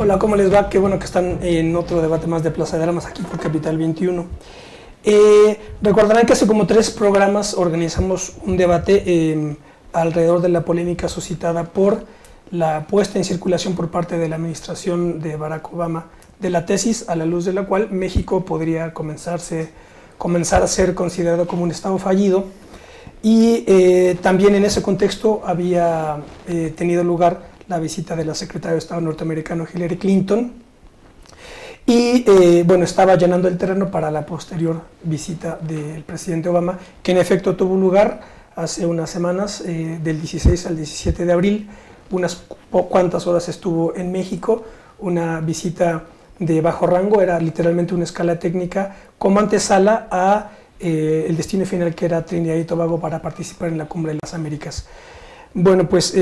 Hola, ¿cómo les va? Qué bueno que están en otro debate más de Plaza de Armas aquí por Capital 21. Recordarán que hace como 3 programas organizamos un debate alrededor de la polémica suscitada por la puesta en circulación por parte de la administración de Barack Obama de la tesis a la luz de la cual México podría comenzar a ser considerado como un estado fallido. Y también en ese contexto había tenido lugar la visita de la secretaria de Estado norteamericano Hillary Clinton y bueno, estaba allanando el terreno para la posterior visita del presidente Obama, que en efecto tuvo lugar hace unas semanas, del 16 al 17 de abril, unas cuantas horas estuvo en México, una visita de bajo rango, era literalmente una escala técnica como antesala a el destino final, que era Trinidad y Tobago, para participar en la Cumbre de las Américas. Bueno, pues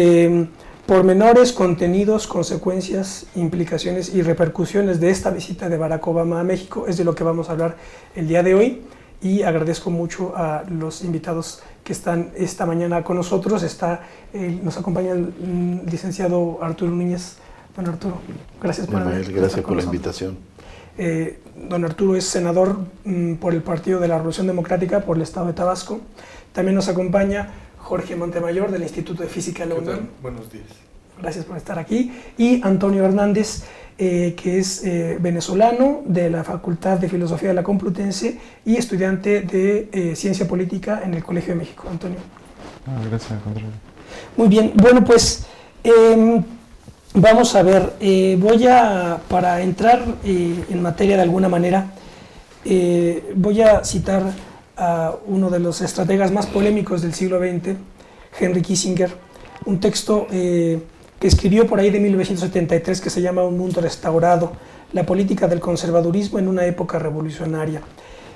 pormenores, contenidos, consecuencias, implicaciones y repercusiones de esta visita de Barack Obama a México es de lo que vamos a hablar el día de hoy, y agradezco mucho a los invitados que están esta mañana con nosotros. Nos acompaña el licenciado Arturo Núñez. Don Arturo, gracias por la invitación. Don Arturo es senador por el Partido de la Revolución Democrática por el estado de Tabasco. También nos acompaña Jorge Montemayor del Instituto de Física de la UNAM. Buenos días. Gracias por estar aquí. Y Antonio Hernández, que es venezolano de la Facultad de Filosofía de la Complutense y estudiante de Ciencia Política en el Colegio de México. Antonio. Gracias, al contrario. Muy bien, bueno, pues vamos a ver, para entrar en materia de alguna manera, voy a citar a uno de los estrategas más polémicos del siglo XX, Henry Kissinger, un texto que escribió por ahí de 1973 que se llama Un mundo restaurado, la política del conservadurismo en una época revolucionaria.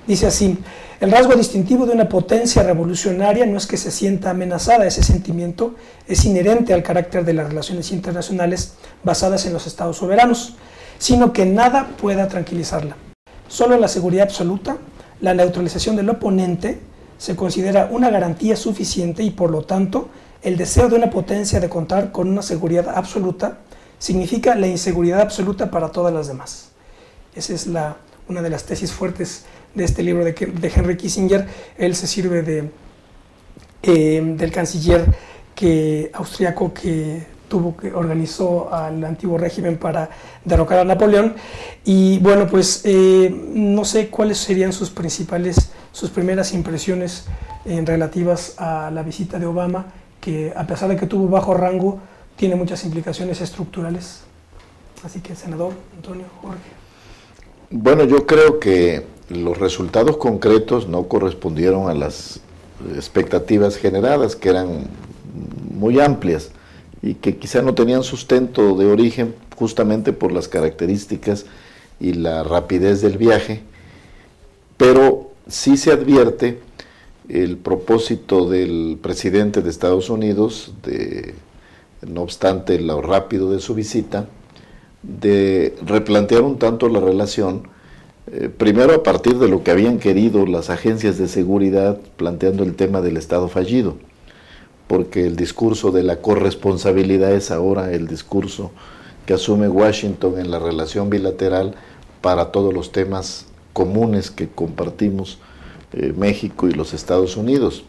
Dice así: el rasgo distintivo de una potencia revolucionaria no es que se sienta amenazada, ese sentimiento es inherente al carácter de las relaciones internacionales basadas en los estados soberanos, sino que nada pueda tranquilizarla. Solo la seguridad absoluta, la neutralización del oponente, se considera una garantía suficiente, y por lo tanto el deseo de una potencia de contar con una seguridad absoluta significa la inseguridad absoluta para todas las demás. Esa es una de las tesis fuertes de este libro de Henry Kissinger. Él se sirve del canciller austriaco que organizó al antiguo régimen para derrocar a Napoleón. Y bueno, pues no sé cuáles serían sus primeras impresiones relativas a la visita de Obama, que a pesar de que tuvo bajo rango, tiene muchas implicaciones estructurales. Así que, senador Antonio, Jorge. Bueno, yo creo que los resultados concretos no correspondieron a las expectativas generadas, que eran muy amplias y que quizá no tenían sustento de origen justamente por las características y la rapidez del viaje, pero sí se advierte el propósito del presidente de Estados Unidos, no obstante lo rápido de su visita, de replantear un tanto la relación, primero a partir de lo que habían querido las agencias de seguridad, planteando el tema del Estado fallido, porque el discurso de la corresponsabilidad es ahora el discurso que asume Washington en la relación bilateral para todos los temas comunes que compartimos México y los Estados Unidos.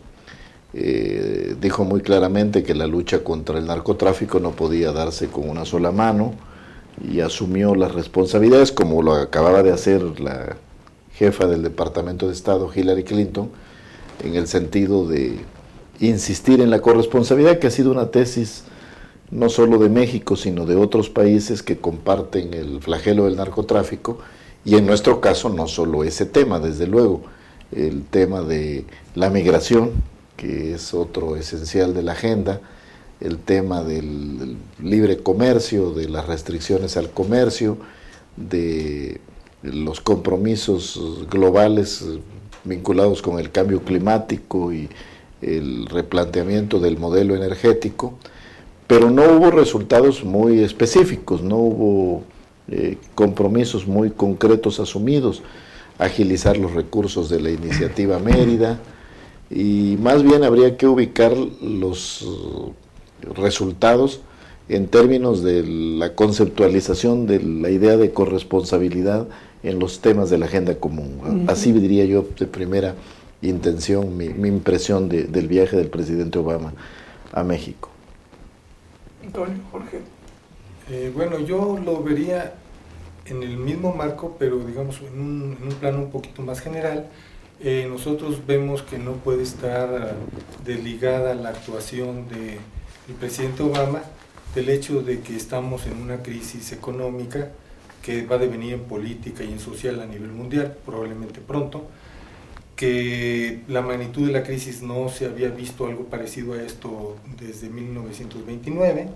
Dijo muy claramente que la lucha contra el narcotráfico no podía darse con una sola mano, y asumió las responsabilidades, como lo acababa de hacer la jefa del Departamento de Estado, Hillary Clinton, en el sentido de insistir en la corresponsabilidad, que ha sido una tesis no solo de México, sino de otros países que comparten el flagelo del narcotráfico, y en nuestro caso no solo ese tema, desde luego, el tema de la migración, que es otro esencial de la agenda, el tema del libre comercio, de las restricciones al comercio, de los compromisos globales vinculados con el cambio climático y el replanteamiento del modelo energético, pero no hubo resultados muy específicos, no hubo compromisos muy concretos asumidos, agilizar los recursos de la iniciativa Mérida, y más bien habría que ubicar los resultados en términos de la conceptualización de la idea de corresponsabilidad en los temas de la agenda común. Así diría yo de primera intención, mi impresión del viaje del presidente Obama a México. Antonio, Jorge. Bueno, yo lo vería en el mismo marco, pero digamos en un plano un poquito más general. Nosotros vemos que no puede estar desligada la actuación del presidente Obama del hecho de que estamos en una crisis económica que va a devenir en política y en social a nivel mundial, probablemente pronto, que la magnitud de la crisis no se había visto algo parecido a esto desde 1929,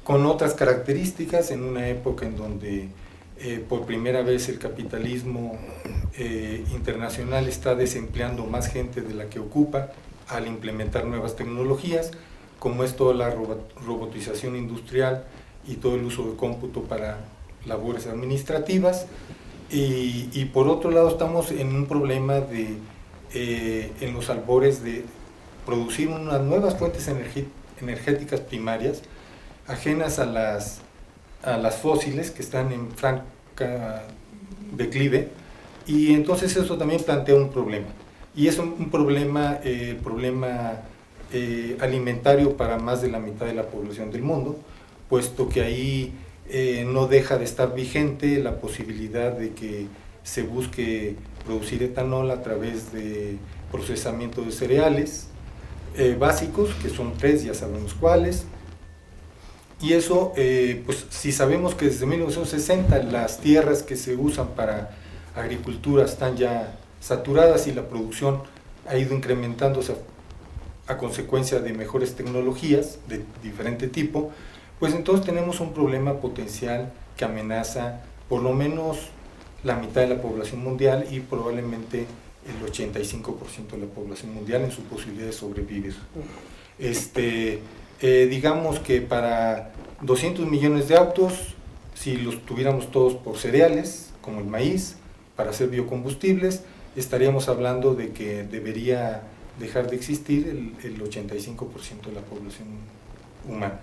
con otras características, en una época en donde por primera vez el capitalismo internacional está desempleando más gente de la que ocupa al implementar nuevas tecnologías, como es toda la robotización industrial y todo el uso de cómputo para labores administrativas. Y por otro lado estamos en un problema en los albores de producir unas nuevas fuentes energéticas primarias ajenas a las fósiles, que están en franca declive, y entonces eso también plantea un problema, y es un problema alimentario para más de la mitad de la población del mundo, puesto que ahí no deja de estar vigente la posibilidad de que se busque producir etanol a través de procesamiento de cereales básicos, que son 3, ya sabemos cuáles. Y eso, pues si sabemos que desde 1960 las tierras que se usan para agricultura están ya saturadas y la producción ha ido incrementándose a consecuencia de mejores tecnologías de diferente tipo, pues entonces tenemos un problema potencial que amenaza por lo menos la mitad de la población mundial y probablemente el 85% de la población mundial en su posibilidad de sobrevivir. Digamos que para 200 millones de autos, si los tuviéramos todos por cereales, como el maíz, para hacer biocombustibles, estaríamos hablando de que debería dejar de existir el 85% de la población humana.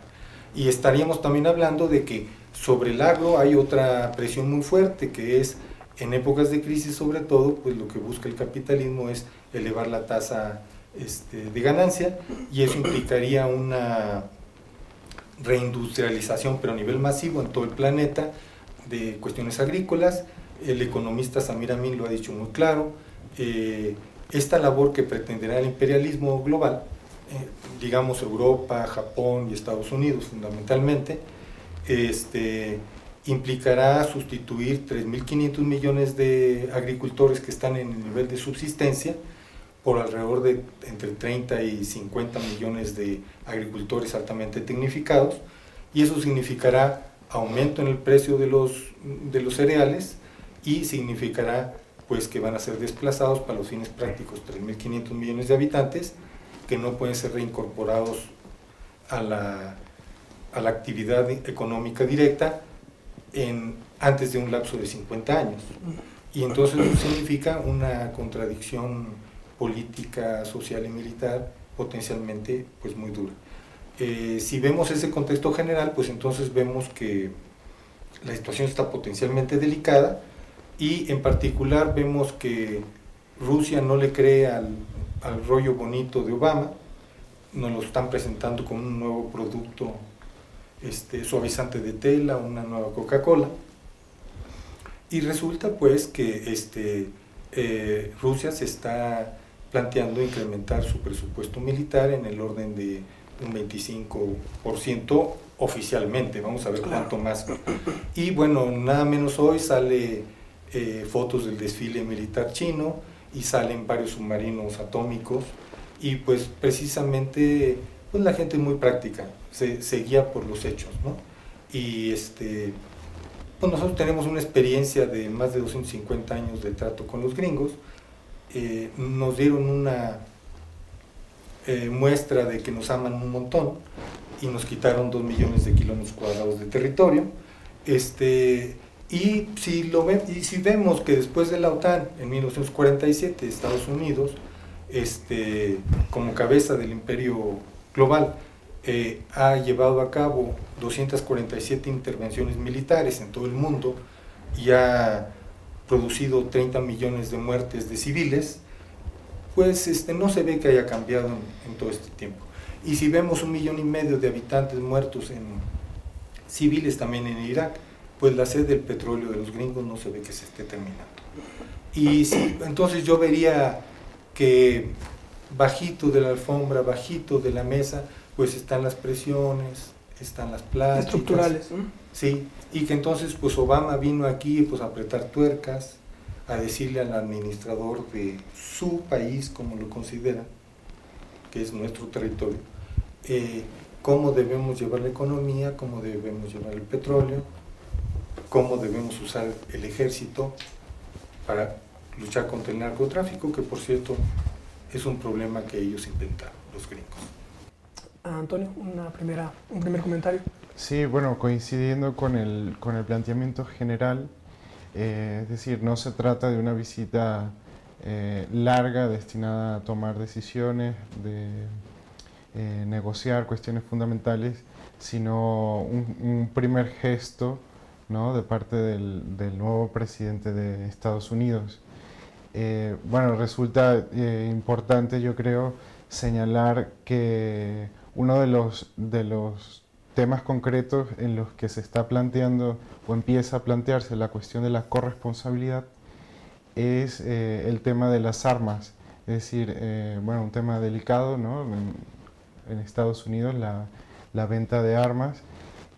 Y estaríamos también hablando de que sobre el agro hay otra presión muy fuerte, que es, en épocas de crisis sobre todo, pues lo que busca el capitalismo es elevar la tasa de ganancia, y eso implicaría una reindustrialización, pero a nivel masivo en todo el planeta, de cuestiones agrícolas. El economista Samir Amin lo ha dicho muy claro, esta labor que pretenderá el imperialismo global, digamos Europa, Japón y Estados Unidos fundamentalmente, implicará sustituir 3.500 millones de agricultores que están en el nivel de subsistencia por alrededor de entre 30 y 50 millones de agricultores altamente tecnificados, y eso significará aumento en el precio de los cereales, y significará pues que van a ser desplazados para los fines prácticos 3.500 millones de habitantes que no pueden ser reincorporados a la actividad económica directa antes de un lapso de 50 años. Y entonces eso significa una contradicción política, social y militar potencialmente pues muy dura. Si vemos ese contexto general, pues entonces vemos que la situación está potencialmente delicada, y en particular vemos que Rusia no le cree al rollo bonito de Obama. Nos lo están presentando como un nuevo producto suavizante de tela, una nueva Coca-Cola, y resulta pues que Rusia se está planteando incrementar su presupuesto militar en el orden de un 25% oficialmente, vamos a ver cuánto más. Y bueno, nada menos hoy sale fotos del desfile militar chino, y salen varios submarinos atómicos, y pues precisamente pues la gente es muy práctica, se guía por los hechos, ¿no? Y pues nosotros tenemos una experiencia de más de 250 años de trato con los gringos. Nos dieron una muestra de que nos aman un montón, y nos quitaron 2 millones de kilómetros cuadrados de territorio. Y si vemos que después de la OTAN, en 1947, Estados Unidos, como cabeza del imperio global, ha llevado a cabo 247 intervenciones militares en todo el mundo y ha producido 30 millones de muertes de civiles, pues no se ve que haya cambiado en todo este tiempo. Y si vemos 1,5 millones de habitantes muertos en civiles también en Irak, pues la sed del petróleo de los gringos no se ve que se esté terminando. Y sí, entonces yo vería que bajito de la alfombra, bajito de la mesa, pues están las presiones, están las plásticas. Estructurales, ¿no? Sí, y que entonces pues Obama vino aquí pues a apretar tuercas, a decirle al administrador de su país, como lo considera, que es nuestro territorio, cómo debemos llevar la economía, cómo debemos llevar el petróleo, cómo debemos usar el ejército para luchar contra el narcotráfico, que por cierto es un problema que ellos inventaron, los gringos. Antonio, un primer comentario. Sí, bueno, coincidiendo con el planteamiento general, es decir, no se trata de una visita larga destinada a tomar decisiones, de negociar cuestiones fundamentales, sino un primer gesto, ¿no?, de parte del nuevo presidente de Estados Unidos. Bueno, resulta importante, yo creo, señalar que uno de los temas concretos en los que se está planteando o empieza a plantearse la cuestión de la corresponsabilidad es el tema de las armas, es decir, bueno, un tema delicado, ¿no?, en Estados Unidos, la venta de armas,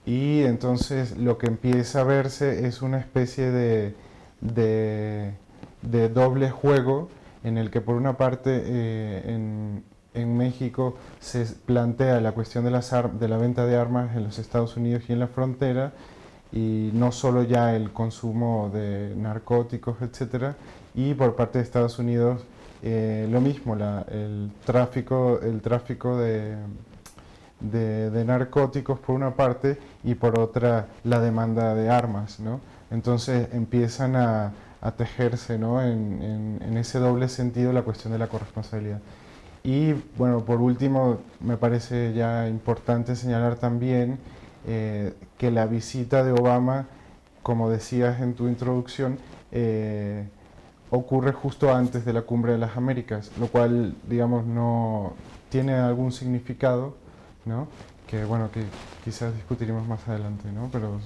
y entonces lo que empieza a verse es una especie de doble juego en el que por una parte en México se plantea la cuestión de la venta de armas en los Estados Unidos y en la frontera, y no solo ya el consumo de narcóticos, etcétera, y por parte de Estados Unidos lo mismo, el tráfico de narcóticos por una parte, y por otra la demanda de armas, ¿no? Entonces empiezan a tejerse, ¿no?, en ese doble sentido la cuestión de la corresponsabilidad. Y bueno, por último, me parece ya importante señalar también que la visita de Obama, como decías en tu introducción, ocurre justo antes de la Cumbre de las Américas, lo cual, digamos, no tiene algún significado, ¿no?, que bueno, que quizás discutiremos más adelante, ¿no? Pero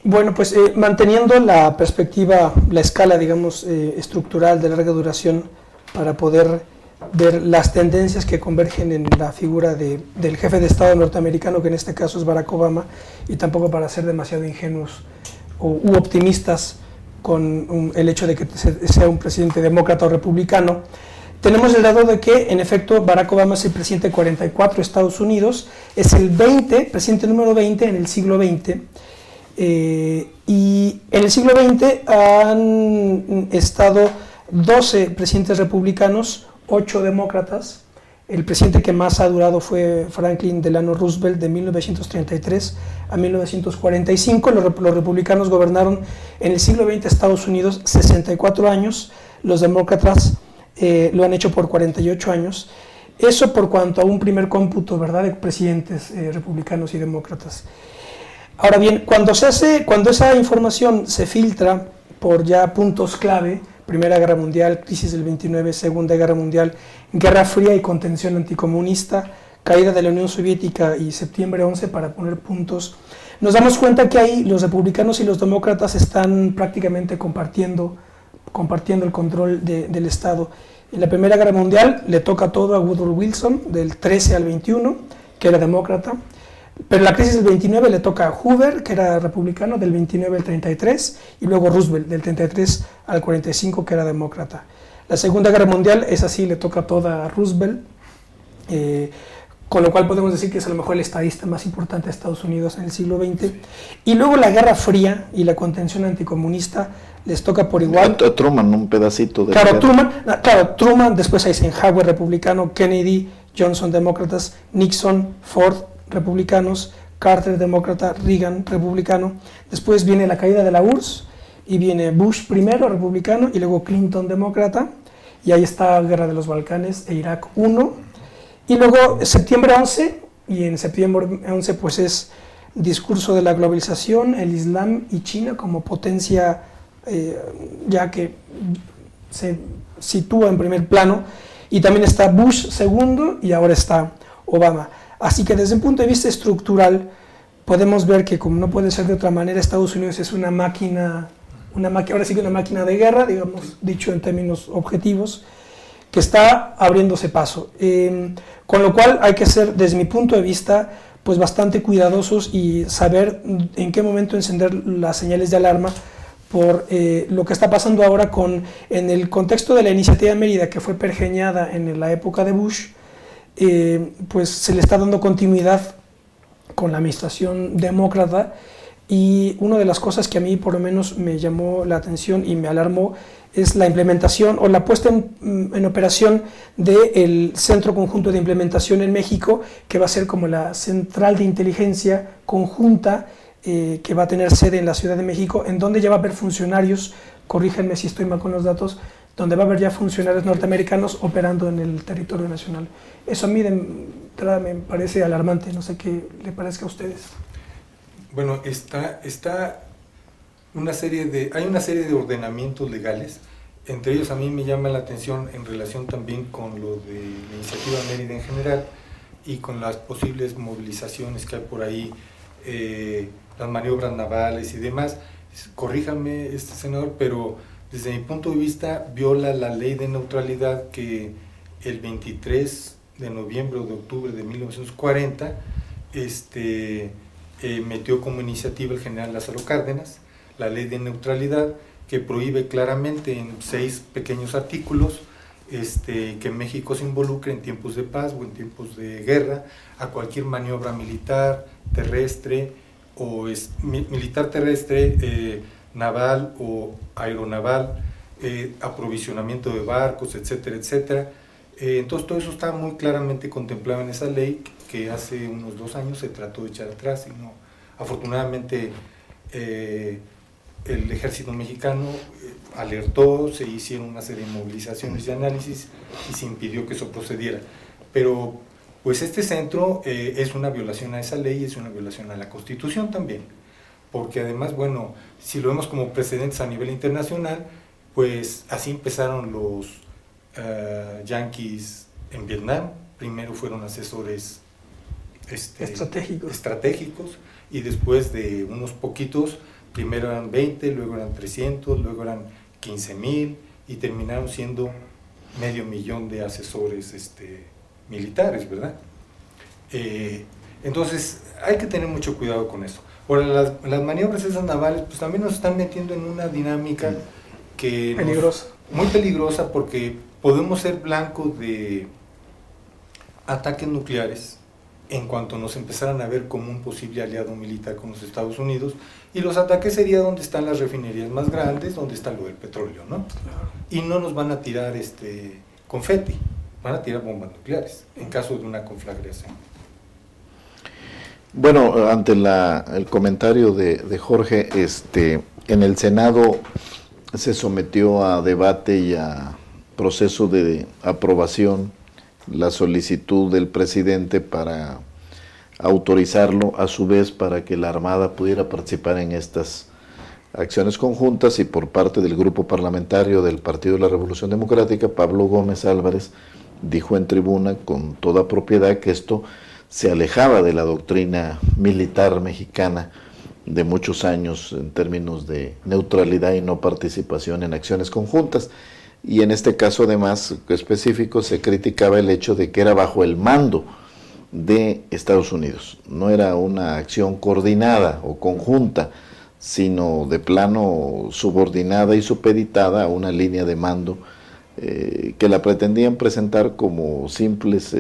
bueno, pues manteniendo la perspectiva, la escala, digamos, estructural de larga duración, para poder ver las tendencias que convergen en la figura del jefe de Estado norteamericano, que en este caso es Barack Obama, y tampoco para ser demasiado ingenuos u optimistas con el hecho de que sea un presidente demócrata o republicano. Tenemos el dato de que, en efecto, Barack Obama es el presidente 44 de Estados Unidos, es el presidente número 20 en el siglo XX, y en el siglo XX han estado 12 presidentes republicanos, 8 demócratas. El presidente que más ha durado fue Franklin Delano Roosevelt, de 1933 a 1945. Los republicanos gobernaron en el siglo XX Estados Unidos 64 años, los demócratas lo han hecho por 48 años. Eso por cuanto a un primer cómputo, ¿verdad?, de presidentes republicanos y demócratas. Ahora bien, cuando esa información se filtra por ya puntos clave, Primera Guerra Mundial, crisis del 29, Segunda Guerra Mundial, Guerra Fría y contención anticomunista, caída de la Unión Soviética y septiembre 11, para poner puntos, nos damos cuenta que ahí los republicanos y los demócratas están prácticamente compartiendo el control del Estado. En la Primera Guerra Mundial le toca todo a Woodrow Wilson, del 13 al 21, que era demócrata, pero la crisis del 29 le toca a Hoover, que era republicano, del 29 al 33, y luego Roosevelt, del 33 al 45, que era demócrata. La Segunda Guerra Mundial, esa sí le toca toda a Roosevelt, con lo cual podemos decir que es a lo mejor el estadista más importante de Estados Unidos en el siglo XX. Y luego la Guerra Fría y la contención anticomunista les toca por igual. Truman, un pedacito de... Claro, Truman, después Eisenhower, republicano, Kennedy, Johnson, demócratas, Nixon, Ford, republicanos, Carter, demócrata, Reagan, republicano. Después viene la caída de la URSS y viene Bush primero, republicano, y luego Clinton, demócrata, y ahí está la Guerra de los Balcanes e Irak 1. Y luego septiembre 11, y en septiembre 11 pues es discurso de la globalización, el Islam y China como potencia ya que se sitúa en primer plano, y también está Bush segundo y ahora está Obama. Así que desde un punto de vista estructural podemos ver que, como no puede ser de otra manera, Estados Unidos es una máquina, ahora sí que una máquina de guerra, digamos, dicho en términos objetivos, que está abriéndose paso. Con lo cual hay que ser, desde mi punto de vista, pues bastante cuidadosos y saber en qué momento encender las señales de alarma por lo que está pasando ahora en el contexto de la iniciativa de Mérida, que fue pergeñada en la época de Bush. Pues se le está dando continuidad con la administración demócrata, y una de las cosas que a mí por lo menos me llamó la atención y me alarmó es la implementación o la puesta en operación del Centro Conjunto de Implementación en México, que va a ser como la central de inteligencia conjunta que va a tener sede en la Ciudad de México, en donde ya va a haber funcionarios, corríjanme si estoy mal con los datos, donde va a haber ya funcionarios norteamericanos operando en el territorio nacional. Eso a mí de entrada me parece alarmante, no sé qué le parezca a ustedes. Bueno, hay una serie de ordenamientos legales, entre ellos a mí me llama la atención en relación también con lo de la iniciativa Mérida en general y con las posibles movilizaciones que hay por ahí, las maniobras navales y demás. Corríjame, senador, pero desde mi punto de vista viola la ley de neutralidad que el 23 de noviembre o de octubre de 1940 metió como iniciativa el general Lázaro Cárdenas, la ley de neutralidad, que prohíbe claramente en 6 pequeños artículos que México se involucre en tiempos de paz o en tiempos de guerra a cualquier maniobra militar, terrestre, o militar terrestre, naval o aeronaval, aprovisionamiento de barcos, etcétera, etcétera. Entonces todo eso está muy claramente contemplado en esa ley que hace unos 2 años se trató de echar atrás y no, afortunadamente el ejército mexicano alertó, se hicieron una serie de movilizaciones y análisis y se impidió que eso procediera. Pero pues este centro es una violación a esa ley, es una violación a la Constitución también, porque además, bueno, si lo vemos como precedentes a nivel internacional, pues así empezaron los yanquis en Vietnam. Primero fueron asesores estratégicos, y después de unos poquitos, primero eran 20, luego eran 300, luego eran 15,000 y terminaron siendo 500,000 de asesores militares, ¿verdad? Entonces hay que tener mucho cuidado con eso. Ahora, las maniobras esas navales pues también nos están metiendo en una dinámica que muy peligrosa, porque podemos ser blanco de ataques nucleares en cuanto nos empezaran a ver como un posible aliado militar con los Estados Unidos, y los ataques sería donde están las refinerías más grandes, donde está lo del petróleo, ¿no? Y no nos van a tirar confeti, van a tirar bombas nucleares en caso de una conflagración. Bueno, ante el comentario de Jorge, en el Senado se sometió a debate y a proceso de aprobación la solicitud del presidente para autorizarlo a su vez para que la Armada pudiera participar en estas acciones conjuntas, y por parte del grupo parlamentario del Partido de la Revolución Democrática, Pablo Gómez Álvarez dijo en tribuna con toda propiedad que esto se alejaba de la doctrina militar mexicana de muchos años en términos de neutralidad y no participación en acciones conjuntas. Y en este caso, además, específico, se criticaba el hecho de que era bajo el mando de Estados Unidos. No era una acción coordinada o conjunta, sino de plano subordinada y supeditada a una línea de mando que la pretendían presentar como simples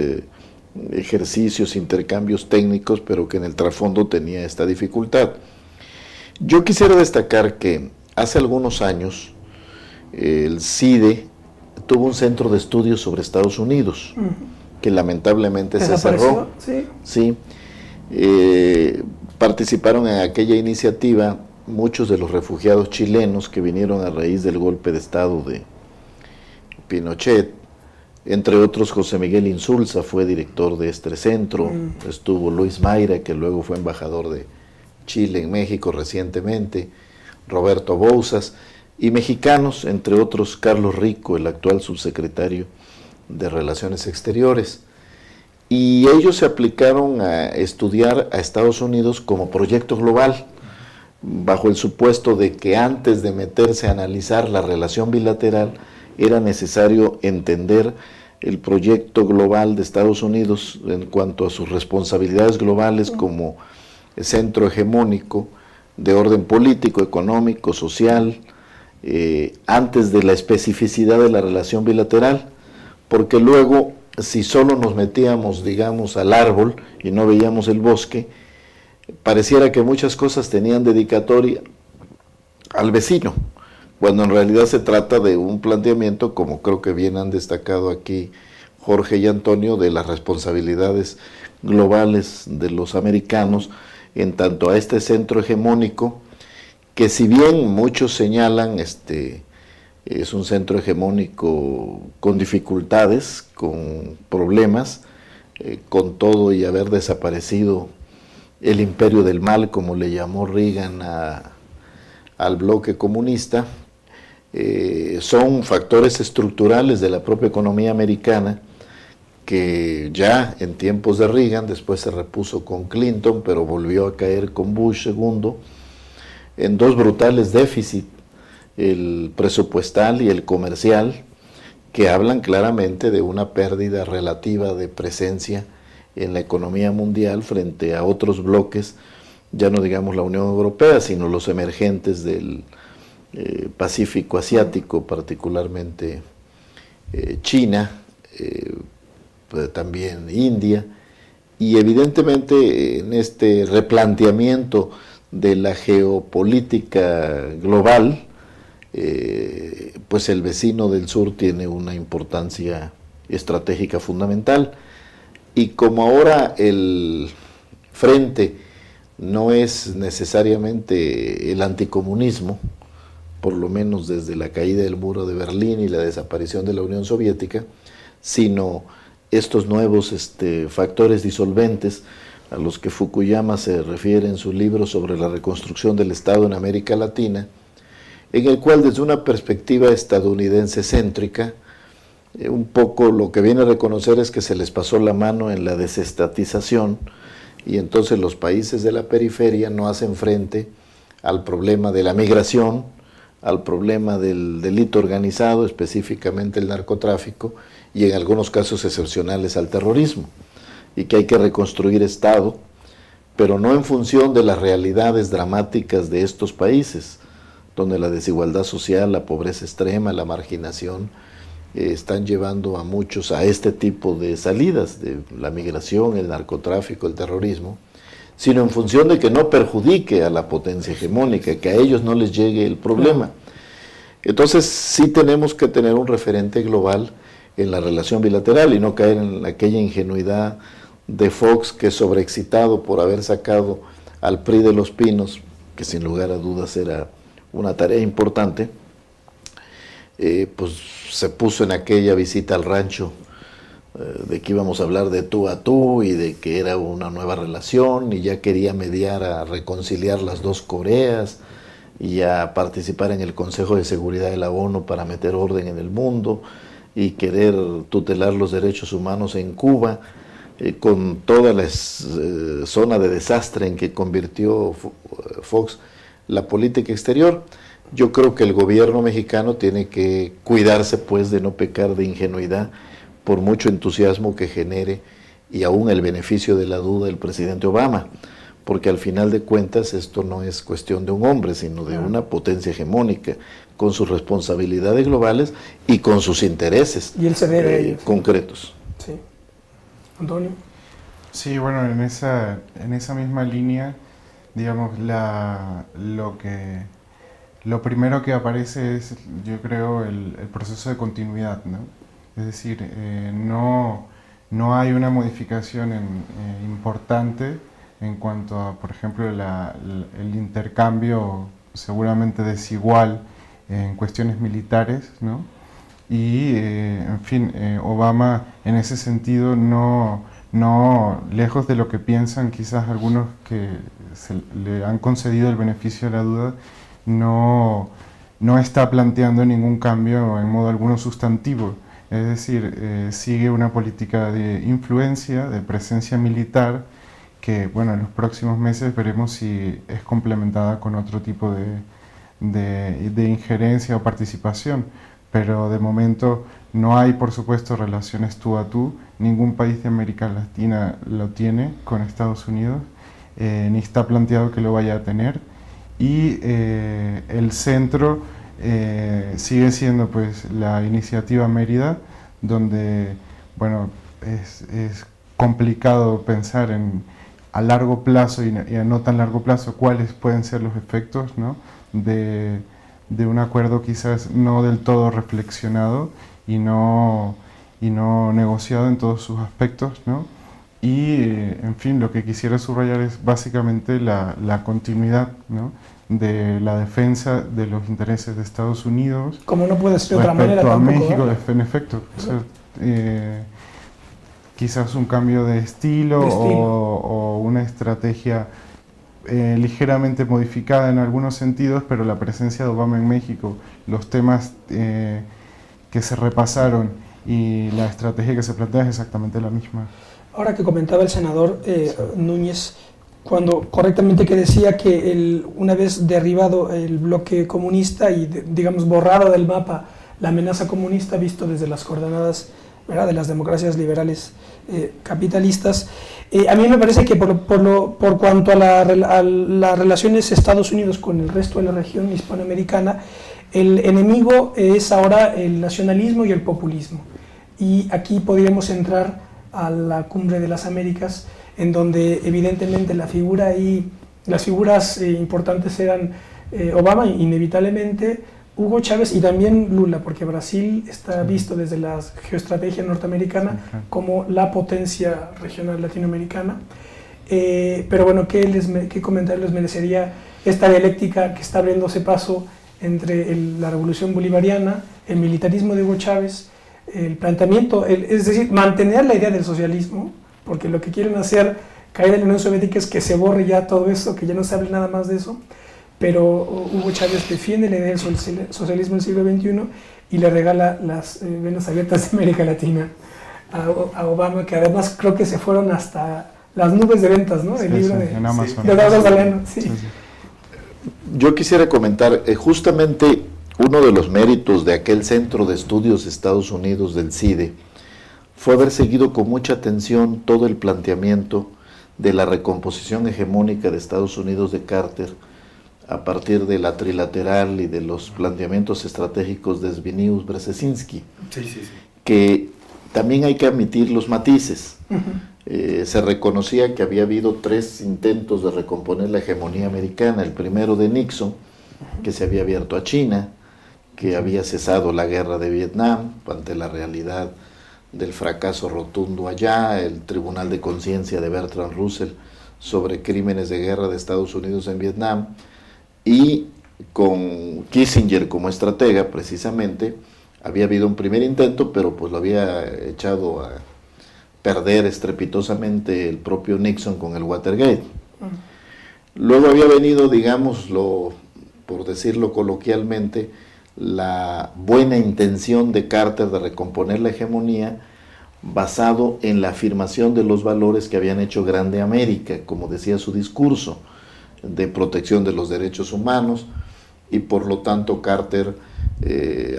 ejercicios, intercambios técnicos, pero que en el trasfondo tenía esta dificultad. Yo quisiera destacar que hace algunos años el CIDE tuvo un centro de estudios sobre Estados Unidos, que lamentablemente se cerró. Sí. Participaron en aquella iniciativa muchos de los refugiados chilenos que vinieron a raíz del golpe de Estado de Pinochet, Entre otros, José Miguel Insulza fue director de este centro, estuvo Luis Mayra, que luego fue embajador de Chile en México recientemente, Roberto Bouzas, y mexicanos, entre otros Carlos Rico, el actual subsecretario de Relaciones Exteriores. Y ellos se aplicaron a estudiar a Estados Unidos como proyecto global, bajo el supuesto de que antes de meterse a analizar la relación bilateral, era necesario entender el proyecto global de Estados Unidos en cuanto a sus responsabilidades globales como centro hegemónico de orden político, económico, social, antes de la especificidad de la relación bilateral, porque luego, si solo nos metíamos, digamos, al árbol y no veíamos el bosque, pareciera que muchas cosas tenían dedicatoria al vecino, cuando en realidad se trata de un planteamiento, como creo que bien han destacado aquí Jorge y Antonio, de las responsabilidades globales de los americanos en tanto a este centro hegemónico, que si bien muchos señalan es un centro hegemónico con dificultades, con problemas, con todo y haber desaparecido el imperio del mal, como le llamó Reagan al bloque comunista, son factores estructurales de la propia economía americana que ya en tiempos de Reagan, después se repuso con Clinton, pero volvió a caer con Bush II, en dos brutales déficits, el presupuestal y el comercial, que hablan claramente de una pérdida relativa de presencia en la economía mundial frente a otros bloques, ya no digamos la Unión Europea, sino los emergentes del Pacífico Asiático, particularmente China, también India, y evidentemente en este replanteamiento de la geopolítica global, pues el vecino del sur tiene una importancia estratégica fundamental. Y como ahora el frente no es necesariamente el anticomunismo, por lo menos desde la caída del muro de Berlín y la desaparición de la Unión Soviética, sino estos nuevos factores disolventes a los que Fukuyama se refiere en su libro sobre la reconstrucción del Estado en América Latina, en el cual desde una perspectiva estadounidense céntrica, un poco lo que viene a reconocer es que se les pasó la mano en la desestatización y entonces los países de la periferia no hacen frente al problema de la migración, al problema del delito organizado, específicamente el narcotráfico, y en algunos casos excepcionales al terrorismo, y que hay que reconstruir Estado, pero no en función de las realidades dramáticas de estos países, donde la desigualdad social, la pobreza extrema, la marginación, están llevando a muchos a este tipo de salidas, de la migración, el narcotráfico, el terrorismo, sino en función de que no perjudique a la potencia hegemónica, que a ellos no les llegue el problema. Entonces sí tenemos que tener un referente global en la relación bilateral y no caer en aquella ingenuidad de Fox, que sobreexcitado por haber sacado al PRI de los Pinos, que sin lugar a dudas era una tarea importante, pues se puso en aquella visita al rancho de que íbamos a hablar de tú a tú y de que era una nueva relación, y ya quería mediar a reconciliar las dos Coreas y a participar en el Consejo de Seguridad de la ONU para meter orden en el mundo y querer tutelar los derechos humanos en Cuba, con toda la zona de desastre en que convirtió Fox la política exterior. Yo creo que el gobierno mexicano tiene que cuidarse pues de no pecar de ingenuidad por mucho entusiasmo que genere y aún el beneficio de la duda del presidente Obama, porque al final de cuentas esto no es cuestión de un hombre, sino de una potencia hegemónica, con sus responsabilidades globales y con sus intereses y él se ve de ellos, concretos. Sí. Antonio. Sí, bueno, en esa misma línea, digamos, lo primero que aparece es, yo creo, el proceso de continuidad, ¿no? Es decir, no hay una modificación importante en cuanto a, por ejemplo, el intercambio seguramente desigual en cuestiones militares, ¿no? y, en fin, Obama en ese sentido no, lejos de lo que piensan quizás algunos que le han concedido el beneficio de la duda, no está planteando ningún cambio en modo alguno sustantivo. Es decir, sigue una política de influencia, de presencia militar, que bueno, en los próximos meses veremos si es complementada con otro tipo de injerencia o participación. Pero de momento no hay, por supuesto, relaciones tú a tú. Ningún país de América Latina lo tiene con Estados Unidos, ni está planteado que lo vaya a tener. Y el centro sigue siendo pues la iniciativa Mérida, donde bueno, es complicado pensar a largo plazo y a no tan largo plazo cuáles pueden ser los efectos, ¿no?, de un acuerdo quizás no del todo reflexionado y no negociado en todos sus aspectos, ¿no? Y, en fin, lo que quisiera subrayar es básicamente la continuidad, ¿no?, de la defensa de los intereses de Estados Unidos. Como no puede ser de otra manera tampoco, tampoco, México, ¿eh? En efecto. O sea, quizás un cambio de estilo. O una estrategia ligeramente modificada en algunos sentidos, pero la presencia de Obama en México, los temas que se repasaron y la estrategia que se plantea es exactamente la misma. Ahora que comentaba el senador Núñez, cuando correctamente que decía que una vez derribado el bloque comunista y digamos borrado del mapa la amenaza comunista visto desde las coordenadas, ¿verdad?, de las democracias liberales capitalistas, a mí me parece que por cuanto a las relaciones Estados Unidos con el resto de la región hispanoamericana, el enemigo es ahora el nacionalismo y el populismo. Y aquí podríamos entrar a la Cumbre de las Américas, en donde evidentemente las figuras importantes eran Obama, inevitablemente, Hugo Chávez y también Lula, porque Brasil está visto desde la geoestrategia norteamericana como la potencia regional latinoamericana. Pero bueno, ¿qué comentario les merecería esta dialéctica que está abriéndose paso entre la revolución bolivariana, el militarismo de Hugo Chávez, el planteamiento, es decir, mantener la idea del socialismo, porque lo que quieren hacer caer en la Unión Soviética es que se borre ya todo eso, que ya no se hable nada más de eso, pero Hugo Chávez defiende la idea del socialismo del siglo XXI y le regala las venas abiertas de América Latina a Obama, que además creo que se fueron hasta las nubes de ventas, ¿no? El libro de Amazon. De Eduardo Galeano, sí. Yo quisiera comentar, justamente uno de los méritos de aquel Centro de Estudios de Estados Unidos, del CIDE, fue haber seguido con mucha atención todo el planteamiento de la recomposición hegemónica de Estados Unidos de Carter, a partir de la trilateral y de los planteamientos estratégicos de Zbigniew Brzezinski, que también hay que admitir los matices. Se reconocía que había habido 3 intentos de recomponer la hegemonía americana: el primero de Nixon, que se había abierto a China, que había cesado la guerra de Vietnam ante la realidad del fracaso rotundo allá, el Tribunal de Conciencia de Bertrand Russell sobre crímenes de guerra de Estados Unidos en Vietnam, y con Kissinger como estratega precisamente había habido un primer intento, pero pues lo había echado a perder estrepitosamente el propio Nixon con el Watergate. Luego había venido, digámoslo, por decirlo coloquialmente, la buena intención de Carter de recomponer la hegemonía basado en la afirmación de los valores que habían hecho grande América, como decía su discurso, de protección de los derechos humanos, y por lo tanto Carter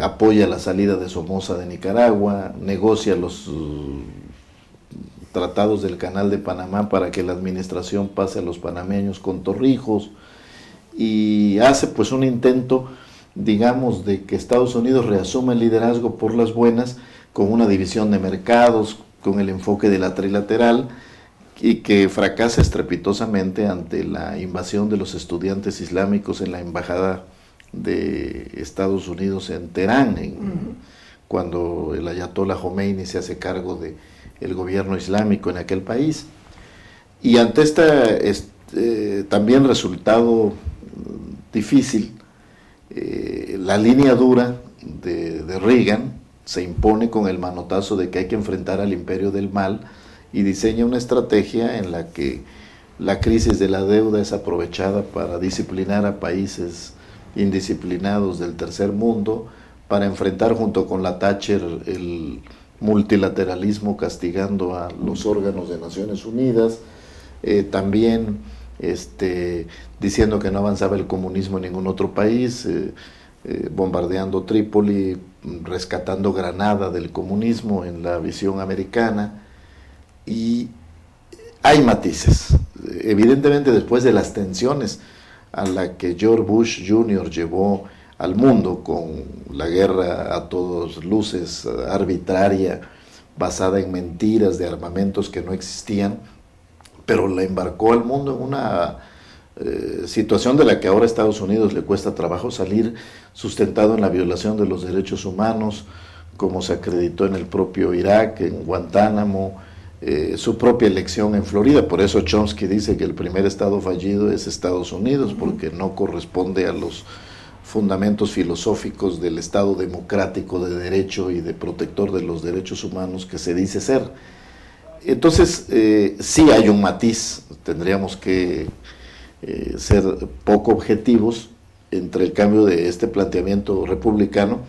apoya la salida de Somoza de Nicaragua, negocia los tratados del Canal de Panamá para que la administración pase a los panameños con Torrijos, y hace pues un intento, digamos, de que Estados Unidos reasuma el liderazgo por las buenas, con una división de mercados, con el enfoque de la trilateral, y que fracasa estrepitosamente ante la invasión de los estudiantes islámicos en la embajada de Estados Unidos en Teherán, cuando el ayatollah Khomeini se hace cargo del gobierno islámico en aquel país. Y ante también resultado difícil, la línea dura de Reagan, se impone con el manotazo de que hay que enfrentar al imperio del mal y diseña una estrategia en la que la crisis de la deuda es aprovechada para disciplinar a países indisciplinados del tercer mundo, para enfrentar junto con la Thatcher el multilateralismo castigando a los órganos de Naciones Unidas, también diciendo que no avanzaba el comunismo en ningún otro país, bombardeando Trípoli, rescatando Granada del comunismo en la visión americana. Y hay matices. Evidentemente, después de las tensiones a la que George Bush Jr. llevó al mundo con la guerra a todas luces arbitraria, basada en mentiras de armamentos que no existían, pero la embarcó al mundo en una situación de la que ahora a Estados Unidos le cuesta trabajo salir, sustentado en la violación de los derechos humanos, como se acreditó en el propio Irak, en Guantánamo, su propia elección en Florida. Por eso Chomsky dice que el primer estado fallido es Estados Unidos, porque no corresponde a los fundamentos filosóficos del Estado democrático de derecho y de protector de los derechos humanos que se dice ser. Entonces, sí hay un matiz, tendríamos que ser poco objetivos entre el cambio de este planteamiento republicano,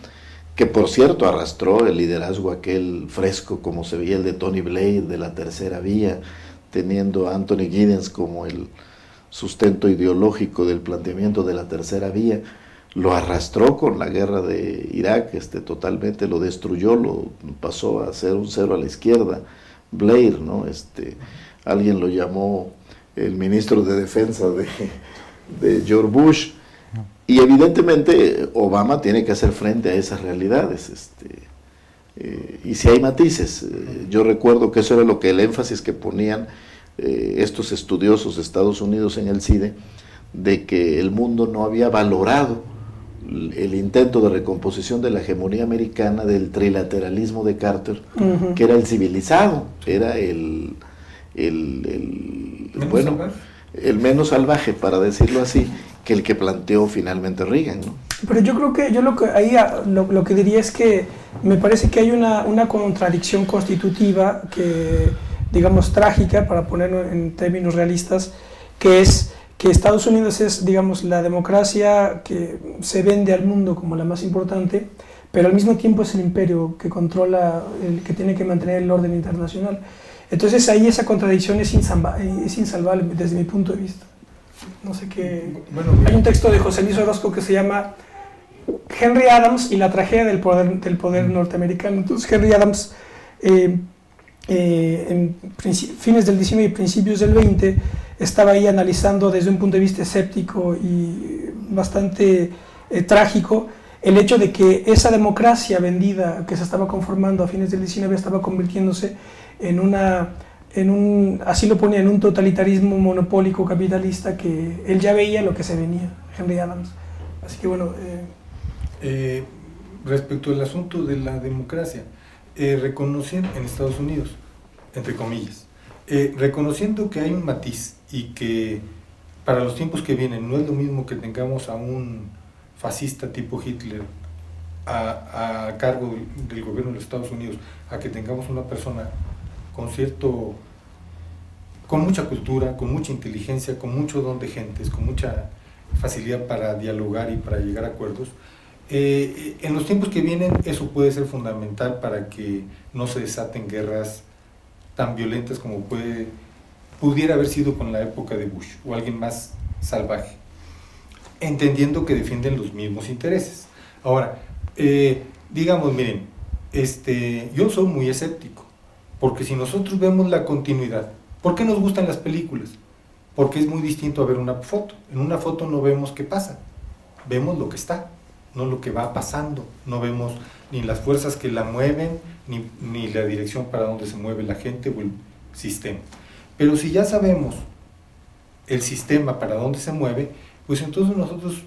que por cierto arrastró el liderazgo aquel fresco como se veía el de Tony Blair, de la tercera vía, teniendo a Anthony Giddens como el sustento ideológico del planteamiento de la tercera vía. Lo arrastró con la guerra de Irak, totalmente lo destruyó, lo pasó a ser un cero a la izquierda. Blair, ¿no? Alguien lo llamó el ministro de defensa de George Bush, y evidentemente Obama tiene que hacer frente a esas realidades, y si hay matices. Yo recuerdo que eso era lo que el énfasis que ponían estos estudiosos de Estados Unidos en el CIDE, de que el mundo no había valorado el intento de recomposición de la hegemonía americana, del trilateralismo de Carter, que era el civilizado, era el menos salvaje, para decirlo así, que el que planteó finalmente Reagan, ¿no? Pero yo creo que lo que diría es que me parece que hay una contradicción constitutiva que, digamos, trágica, para ponerlo en términos realistas, que es que Estados Unidos es, digamos, la democracia que se vende al mundo como la más importante, pero al mismo tiempo es el imperio que controla, el que tiene que mantener el orden internacional. Entonces ahí esa contradicción es insalvable desde mi punto de vista. No sé qué... Bueno, hay un texto de José Luis Orozco que se llama Henry Adams y la tragedia del poder norteamericano. Entonces Henry Adams, en fines del 19 y principios del 20, estaba ahí analizando desde un punto de vista escéptico y bastante trágico el hecho de que esa democracia vendida que se estaba conformando a fines del 19 estaba convirtiéndose así lo ponía, en un totalitarismo monopólico capitalista, que él ya veía lo que se venía, Henry Adams. Así que bueno... respecto al asunto de la democracia, reconociendo en Estados Unidos, entre comillas, reconociendo que hay un matiz y que para los tiempos que vienen no es lo mismo que tengamos a un fascista tipo Hitler a cargo del gobierno de los Estados Unidos, a que tengamos una persona con mucha cultura, con mucha inteligencia, con mucho don de gentes, con mucha facilidad para dialogar y para llegar a acuerdos. En los tiempos que vienen eso puede ser fundamental para que no se desaten guerras tan violentas como pudiera haber sido con la época de Bush o alguien más salvaje, entendiendo que defienden los mismos intereses. Ahora, digamos, miren, yo soy muy escéptico, porque si nosotros vemos la continuidad, ¿por qué nos gustan las películas? Porque es muy distinto a ver una foto. En una foto no vemos qué pasa, vemos lo que está, no lo que va pasando, no vemos ni las fuerzas que la mueven, ni la dirección para donde se mueve la gente o el sistema. Pero si ya sabemos el sistema para dónde se mueve, pues entonces nosotros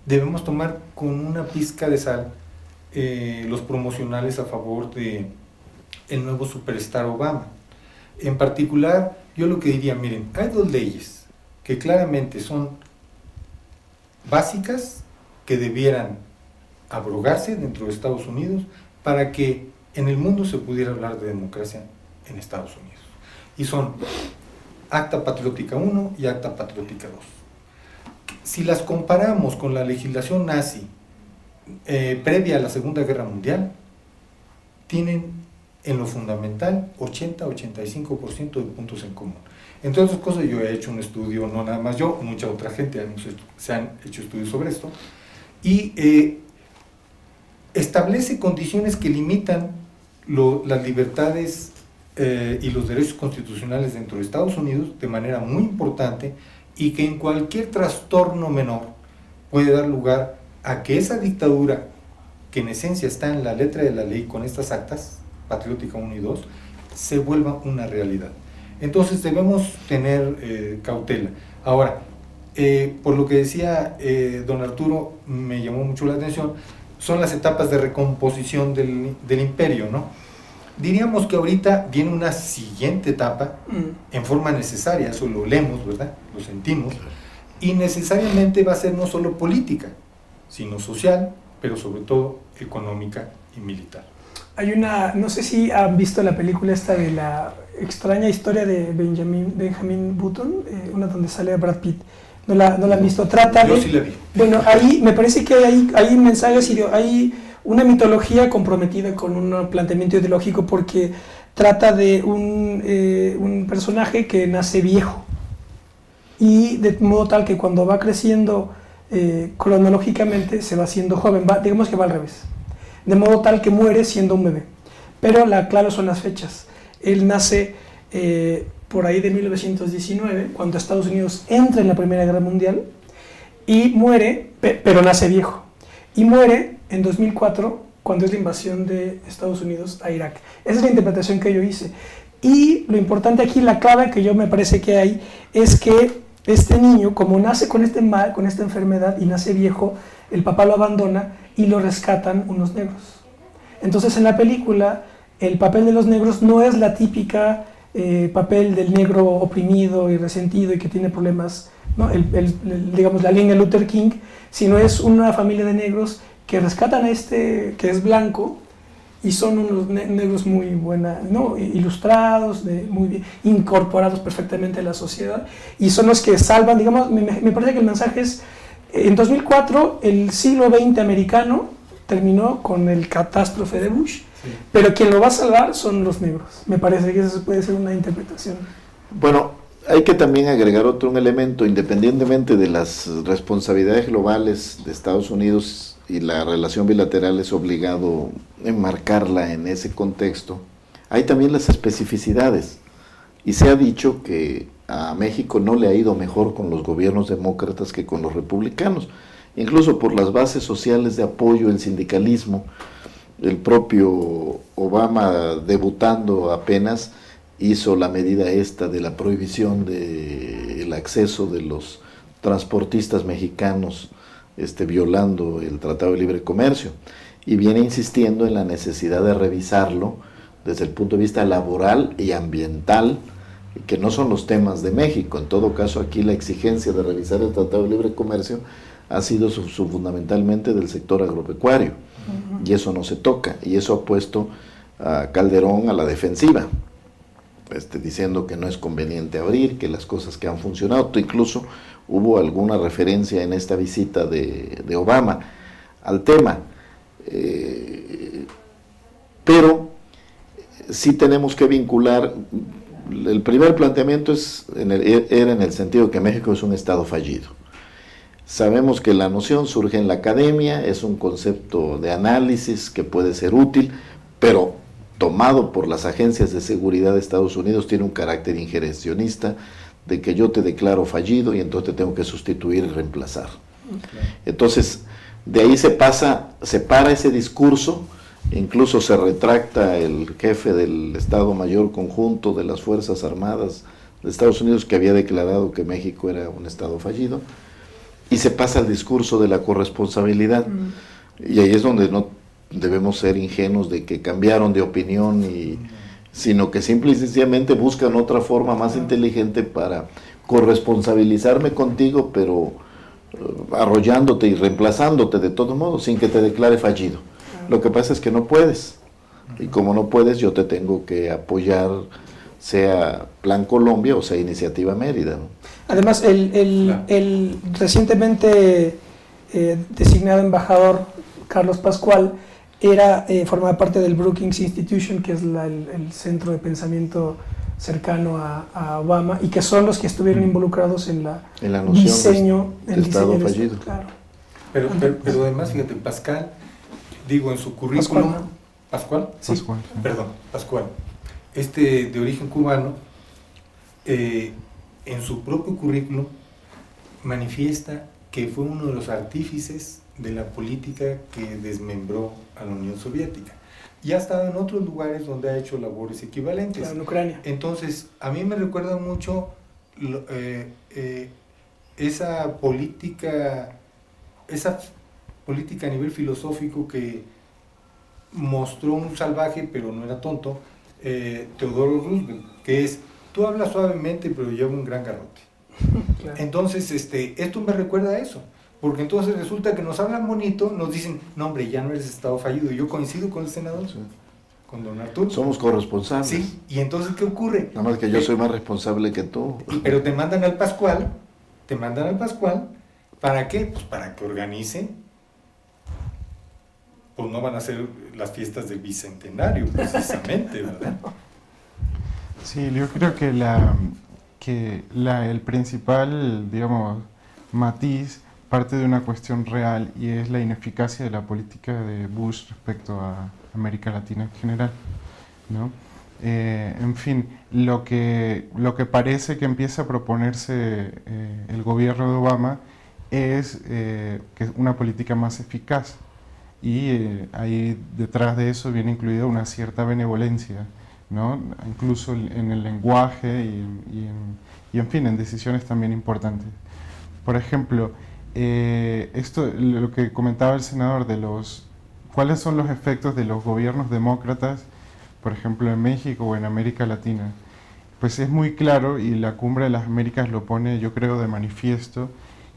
debemos tomar con una pizca de sal los promocionales a favor de el nuevo superstar Obama. En particular, yo lo que diría, miren, hay dos leyes que claramente son básicas, que debieran abrogarse dentro de Estados Unidos, para que en el mundo se pudiera hablar de democracia en Estados Unidos. Y son Acta Patriótica 1 y Acta Patriótica 2. Si las comparamos con la legislación nazi previa a la Segunda Guerra Mundial, tienen en lo fundamental 80-85% de puntos en común. Entre otras cosas, yo he hecho un estudio, no nada más yo, mucha otra gente se han hecho estudios sobre esto, y establece condiciones que limitan las libertades y los derechos constitucionales dentro de Estados Unidos de manera muy importante, y que en cualquier trastorno menor puede dar lugar a que esa dictadura, que en esencia está en la letra de la ley con estas actas, Patriótica 1 y 2, se vuelva una realidad. Entonces debemos tener cautela. Ahora, por lo que decía don Arturo, me llamó mucho la atención, son las etapas de recomposición del imperio, ¿no? Diríamos que ahorita viene una siguiente etapa en forma necesaria, eso lo leemos, ¿verdad? Lo sentimos, y necesariamente va a ser no solo política, sino social, pero sobre todo económica y militar. Hay una, no sé si han visto la película esta de la extraña historia de Benjamin Button, una donde sale a Brad Pitt. ¿No la han visto? Trata Yo de, sí la vi. Bueno, ahí me parece que hay mensajes, hay una mitología comprometida con un planteamiento ideológico, porque trata de un personaje que nace viejo, y de modo tal que cuando va creciendo cronológicamente se va haciendo joven, digamos que va al revés, de modo tal que muere siendo un bebé. Pero la clave son las fechas. Él nace por ahí de 1919, cuando Estados Unidos entra en la Primera Guerra Mundial, y muere, pero nace viejo, y muere en 2004, cuando es la invasión de Estados Unidos a Irak. Esa es la interpretación que yo hice. Y lo importante aquí, la clave que yo me parece que hay, es que este niño, como nace con este mal, con esta enfermedad, y nace viejo, el papá lo abandona y lo rescatan unos negros. Entonces en la película, el papel de los negros no es la típica papel del negro oprimido y resentido y que tiene problemas, ¿no? Digamos, la línea Luther King, sino es una familia de negros que rescatan a este que es blanco, y son unos negros muy buenos, ¿no? Ilustrados, muy bien, incorporados perfectamente a la sociedad, y son los que salvan, digamos, me parece que el mensaje es, en 2004 el siglo XX americano terminó con el catástrofe de Bush, sí, pero quien lo va a salvar son los negros. Me parece que eso puede ser una interpretación. Bueno, hay que también agregar un elemento, independientemente de las responsabilidades globales de Estados Unidos y la relación bilateral es obligado enmarcarla en ese contexto, hay también las especificidades, y se ha dicho que a México no le ha ido mejor con los gobiernos demócratas que con los republicanos, incluso por las bases sociales de apoyo en sindicalismo. El propio Obama, debutando apenas, hizo la medida esta de la prohibición del acceso de los transportistas mexicanos, violando el Tratado de Libre Comercio, y viene insistiendo en la necesidad de revisarlo desde el punto de vista laboral y ambiental, que no son los temas de México. En todo caso, aquí la exigencia de revisar el Tratado de Libre Comercio ha sido fundamentalmente del sector agropecuario, y eso no se toca, y eso ha puesto a Calderón a la defensiva, diciendo que no es conveniente abrir, que las cosas que han funcionado. Incluso hubo alguna referencia en esta visita de Obama al tema, pero sí tenemos que vincular. El primer planteamiento era en el sentido de que México es un estado fallido. Sabemos que la noción surge en la academia, es un concepto de análisis que puede ser útil, pero tomado por las agencias de seguridad de Estados Unidos tiene un carácter injerencionista, de que yo te declaro fallido y entonces te tengo que sustituir y reemplazar. Okay. Entonces, de ahí se para ese discurso, incluso se retracta el jefe del Estado Mayor Conjunto de las Fuerzas Armadas de Estados Unidos, que había declarado que México era un estado fallido, y se pasa al discurso de la corresponsabilidad. Y ahí es donde no debemos ser ingenuos de que cambiaron de opinión, sino que simple y sencillamente buscan otra forma más inteligente para corresponsabilizarme contigo, pero arrollándote y reemplazándote de todos modos, sin que te declare fallido. Lo que pasa es que no puedes. Y como no puedes, yo te tengo que apoyar, sea Plan Colombia o sea Iniciativa Mérida, ¿no? Además, el recientemente designado embajador Carlos Pascual formaba parte del Brookings Institution, que es el centro de pensamiento cercano a Obama, y que son los que estuvieron involucrados en la noción diseño de Estado fallido. Claro. Pero además, fíjate, Pascal, digo, en su currículum... ¿Pascual? Sí, Pascual, sí. Perdón, Pascual. De origen cubano, en su propio currículum manifiesta que fue uno de los artífices de la política que desmembró a la Unión Soviética. Y ha estado en otros lugares donde ha hecho labores equivalentes. Claro, en Ucrania. Entonces, a mí me recuerda mucho esa política a nivel filosófico que mostró un salvaje, pero no era tonto, Teodoro Roosevelt, que es: tú hablas suavemente, pero lleva un gran garrote. Claro. Entonces, esto me recuerda a eso, porque entonces resulta que nos hablan bonito, nos dicen, no hombre, ya no eres Estado fallido. Yo coincido con el senador, sí, con don Arturo. Somos corresponsables. Sí, y entonces, ¿qué ocurre? Nada más que yo soy más responsable que tú. Pero te mandan al Pascual, ¿para qué? Pues para que organice. Pues no van a ser las fiestas del Bicentenario, precisamente, ¿verdad? Sí, yo creo que el principal, digamos, matiz parte de una cuestión real, y es la ineficacia de la política de Bush respecto a América Latina en general, ¿no? En fin, lo que parece que empieza a proponerse el gobierno de Obama es que una política más eficaz. Y ahí detrás de eso viene incluida una cierta benevolencia, ¿no? Incluso en el lenguaje y en fin, en decisiones también importantes. Por ejemplo, lo que comentaba el senador de cuáles son los efectos de los gobiernos demócratas, por ejemplo en México o en América Latina, pues es muy claro, y la Cumbre de las Américas lo pone, yo creo, de manifiesto,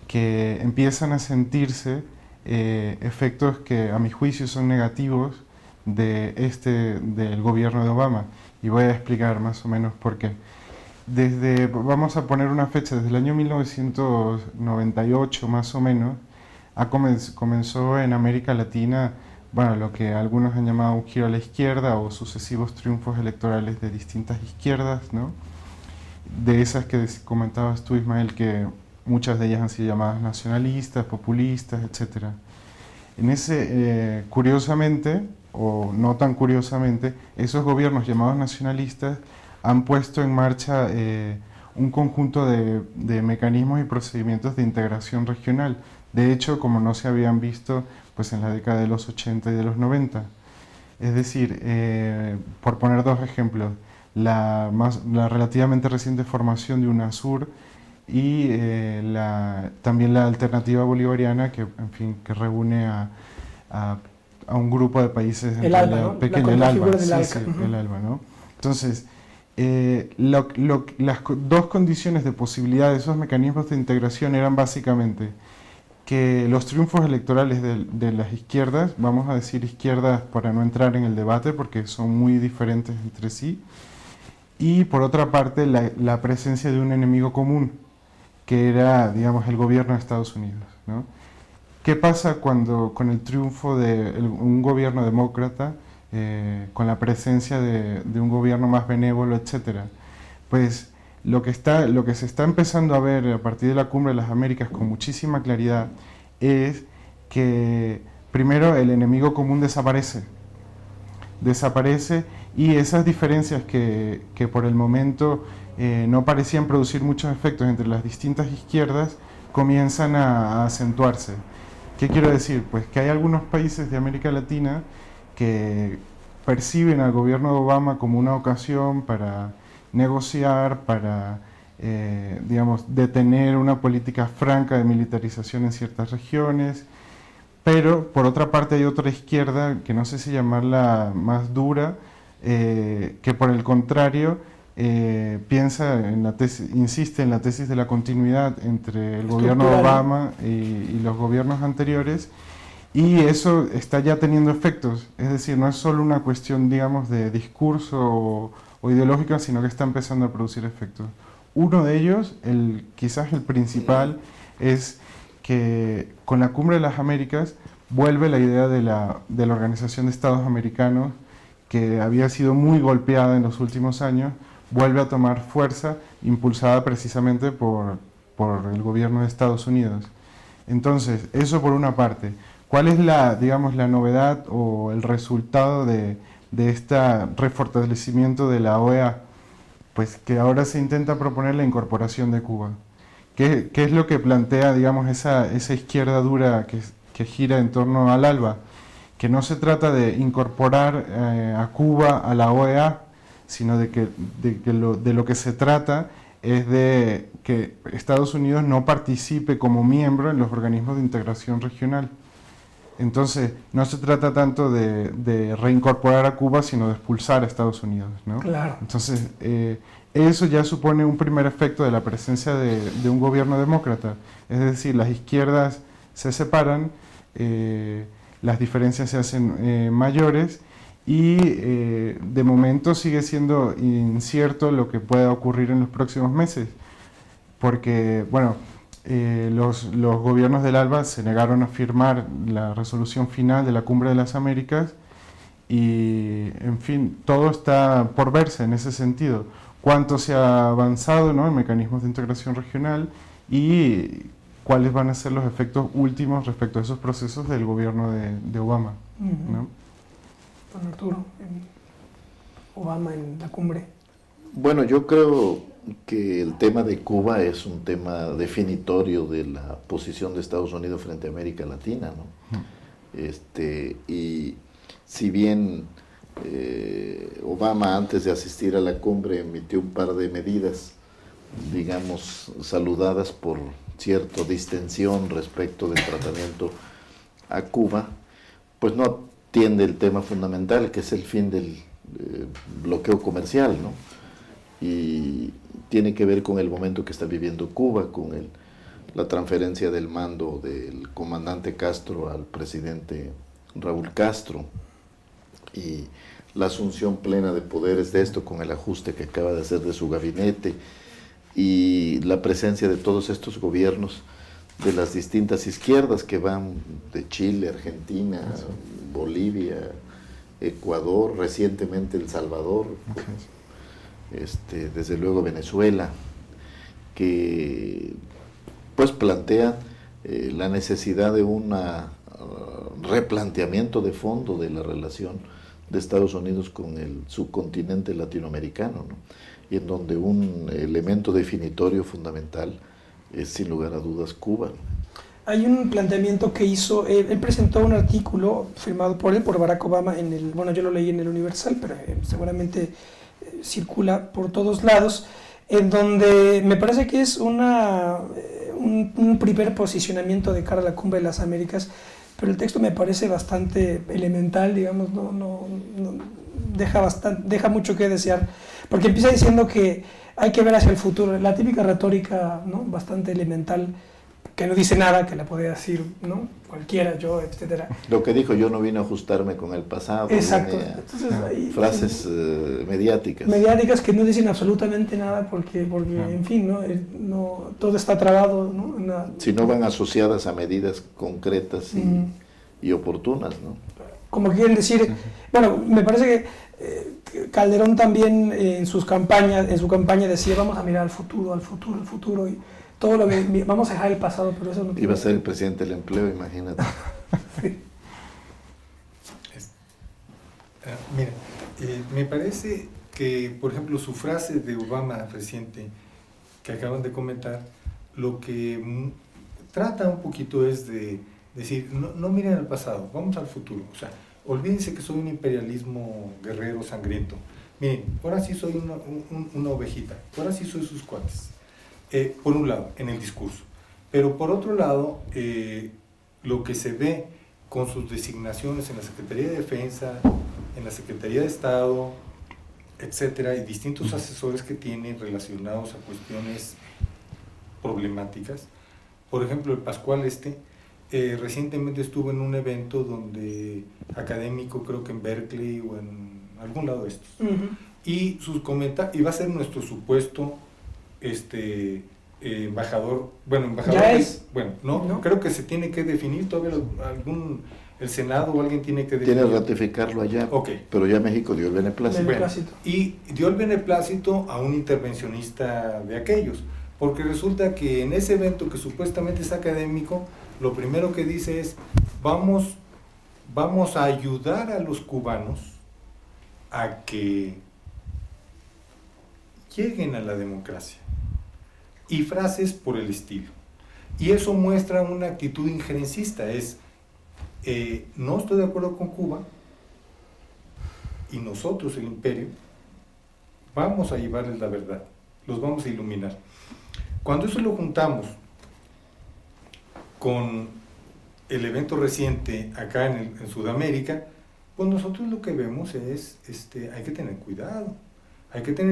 que empiezan a sentirse efectos que a mi juicio son negativos del gobierno de Obama, y voy a explicar más o menos por qué. Vamos a poner una fecha, desde el año 1998 más o menos, comenzó en América Latina, bueno, lo que algunos han llamado un giro a la izquierda o sucesivos triunfos electorales de distintas izquierdas, ¿no? De esas que comentabas tú, Ismael, que muchas de ellas han sido llamadas nacionalistas, populistas, etc. Curiosamente, o no tan curiosamente, esos gobiernos llamados nacionalistas han puesto en marcha un conjunto de mecanismos y procedimientos de integración regional. De hecho, como no se habían visto pues, en la década de los 80 y de los 90. Es decir, por poner dos ejemplos, la relativamente reciente formación de UNASUR y también la alternativa bolivariana que, en fin, que reúne a un grupo de países el ALBA, ¿no? pequeño, el ALBA, el ALBA, ¿no? Entonces, las dos condiciones de posibilidad de esos mecanismos de integración eran básicamente que los triunfos electorales de las izquierdas, vamos a decir izquierdas para no entrar en el debate porque son muy diferentes entre sí, y por otra parte la presencia de un enemigo común, que era, digamos, el gobierno de Estados Unidos, ¿no? ¿Qué pasa con el triunfo de un gobierno demócrata, con la presencia de un gobierno más benévolo, etcétera? Pues lo que se está empezando a ver a partir de la Cumbre de las Américas con muchísima claridad es que primero el enemigo común desaparece, y esas diferencias que por el momento no parecían producir muchos efectos entre las distintas izquierdas comienzan a acentuarse. ¿Qué quiero decir? Pues que hay algunos países de América Latina que perciben al gobierno de Obama como una ocasión para negociar, para digamos, detener una política franca de militarización en ciertas regiones, pero por otra parte hay otra izquierda, que no sé si llamarla más dura, que por el contrario insiste en la tesis de la continuidad entre el gobierno de Obama y los gobiernos anteriores, Y eso está ya teniendo efectos, es decir, no es solo una cuestión, digamos, de discurso o ideológica, sino que está empezando a producir efectos. Uno de ellos, quizás el principal, es que con la Cumbre de las Américas vuelve la idea de la Organización de Estados Americanos, que había sido muy golpeada en los últimos años, vuelve a tomar fuerza, impulsada precisamente por el gobierno de Estados Unidos. Entonces, eso por una parte. ¿Cuál es digamos, la novedad o el resultado de este refortalecimiento de la OEA? Pues que ahora se intenta proponer la incorporación de Cuba. ¿Qué es lo que plantea, digamos, esa izquierda dura que gira en torno al ALBA? Que no se trata de incorporar a Cuba a la OEA, sino de lo que se trata es de que Estados Unidos no participe como miembro en los organismos de integración regional. Entonces, no se trata tanto de reincorporar a Cuba, sino de expulsar a Estados Unidos, ¿no? Claro. Entonces, eso ya supone un primer efecto de la presencia de un gobierno demócrata. Es decir, las izquierdas se separan, las diferencias se hacen mayores y de momento sigue siendo incierto lo que pueda ocurrir en los próximos meses. Porque, bueno, los gobiernos del ALBA se negaron a firmar la resolución final de la Cumbre de las Américas y, en fin, todo está por verse en ese sentido. Cuánto se ha avanzado, ¿no?, en mecanismos de integración regional y cuáles van a ser los efectos últimos respecto a esos procesos del gobierno de Obama, ¿no? Don Arturo, Obama en la cumbre. Bueno, yo creo que el tema de Cuba es un tema definitorio de la posición de Estados Unidos frente a América Latina, ¿no? Y si bien Obama, antes de asistir a la cumbre, emitió un par de medidas, digamos, saludadas por cierta distensión respecto del tratamiento a Cuba, pues no atiende el tema fundamental, que es el fin del bloqueo comercial, ¿no? Y tiene que ver con el momento que está viviendo Cuba, con la transferencia del mando del comandante Castro al presidente Raúl Castro y la asunción plena de poderes de esto con el ajuste que acaba de hacer de su gabinete y la presencia de todos estos gobiernos de las distintas izquierdas que van de Chile, Argentina, Bolivia, Ecuador, recientemente El Salvador, desde luego Venezuela, que pues plantea la necesidad de un replanteamiento de fondo de la relación de Estados Unidos con el subcontinente latinoamericano, ¿no? Y en donde un elemento definitorio fundamental es sin lugar a dudas Cuba. Hay un planteamiento que hizo, él presentó un artículo firmado por él, por Barack Obama, bueno, yo lo leí en el Universal, pero seguramente circula por todos lados, en donde me parece que es un primer posicionamiento de cara a la Cumbre de las Américas, pero el texto me parece bastante elemental, digamos, no deja mucho que desear, porque empieza diciendo que hay que ver hacia el futuro, la típica retórica, ¿no?, bastante elemental, que no dice nada, que la puede decir, ¿no?, cualquiera, yo, etcétera. Lo que dijo, yo no vine a ajustarme con el pasado. Exacto. Entonces, ahí, frases mediáticas. Mediáticas que no dicen absolutamente nada porque en fin, ¿no? Todo está trabado, ¿no? Si no van asociadas a medidas concretas y oportunas, ¿no? Como quieren decir, bueno, me parece que Calderón también en su campaña decía, vamos a mirar al futuro, y todo lo que vamos a dejar el pasado, pero eso no iba a ser el presidente del empleo, imagínate. Sí. Mira, me parece que, por ejemplo, su frase de Obama reciente, que acaban de comentar, lo que trata un poquito es de decir, no miren al pasado, vamos al futuro. O sea, olvídense que soy un imperialismo guerrero sangriento. Miren, ahora sí soy una ovejita, ahora sí soy sus cuates. Por un lado, en el discurso. Pero por otro lado, lo que se ve con sus designaciones en la Secretaría de Defensa, en la Secretaría de Estado, etcétera, y distintos asesores que tienen relacionados a cuestiones problemáticas. Por ejemplo, el Pascual recientemente estuve en un evento donde académico, creo que en Berkeley o en algún lado de estos, y sus comentarios, y va a ser nuestro supuesto embajador, ¿Ya es? bueno, no, creo que se tiene que definir todavía el Senado o alguien tiene que definir. Tiene que ratificarlo allá, pero ya México dio el beneplácito. Y dio el beneplácito a un intervencionista de aquellos, porque resulta que en ese evento que supuestamente es académico, lo primero que dice es, vamos a ayudar a los cubanos a que lleguen a la democracia, y frases por el estilo. Y eso muestra una actitud injerencista, no estoy de acuerdo con Cuba, y nosotros, el imperio, vamos a llevarles la verdad, los vamos a iluminar. Cuando eso lo juntamos con el evento reciente acá en Sudamérica, pues nosotros lo que vemos es, hay que tener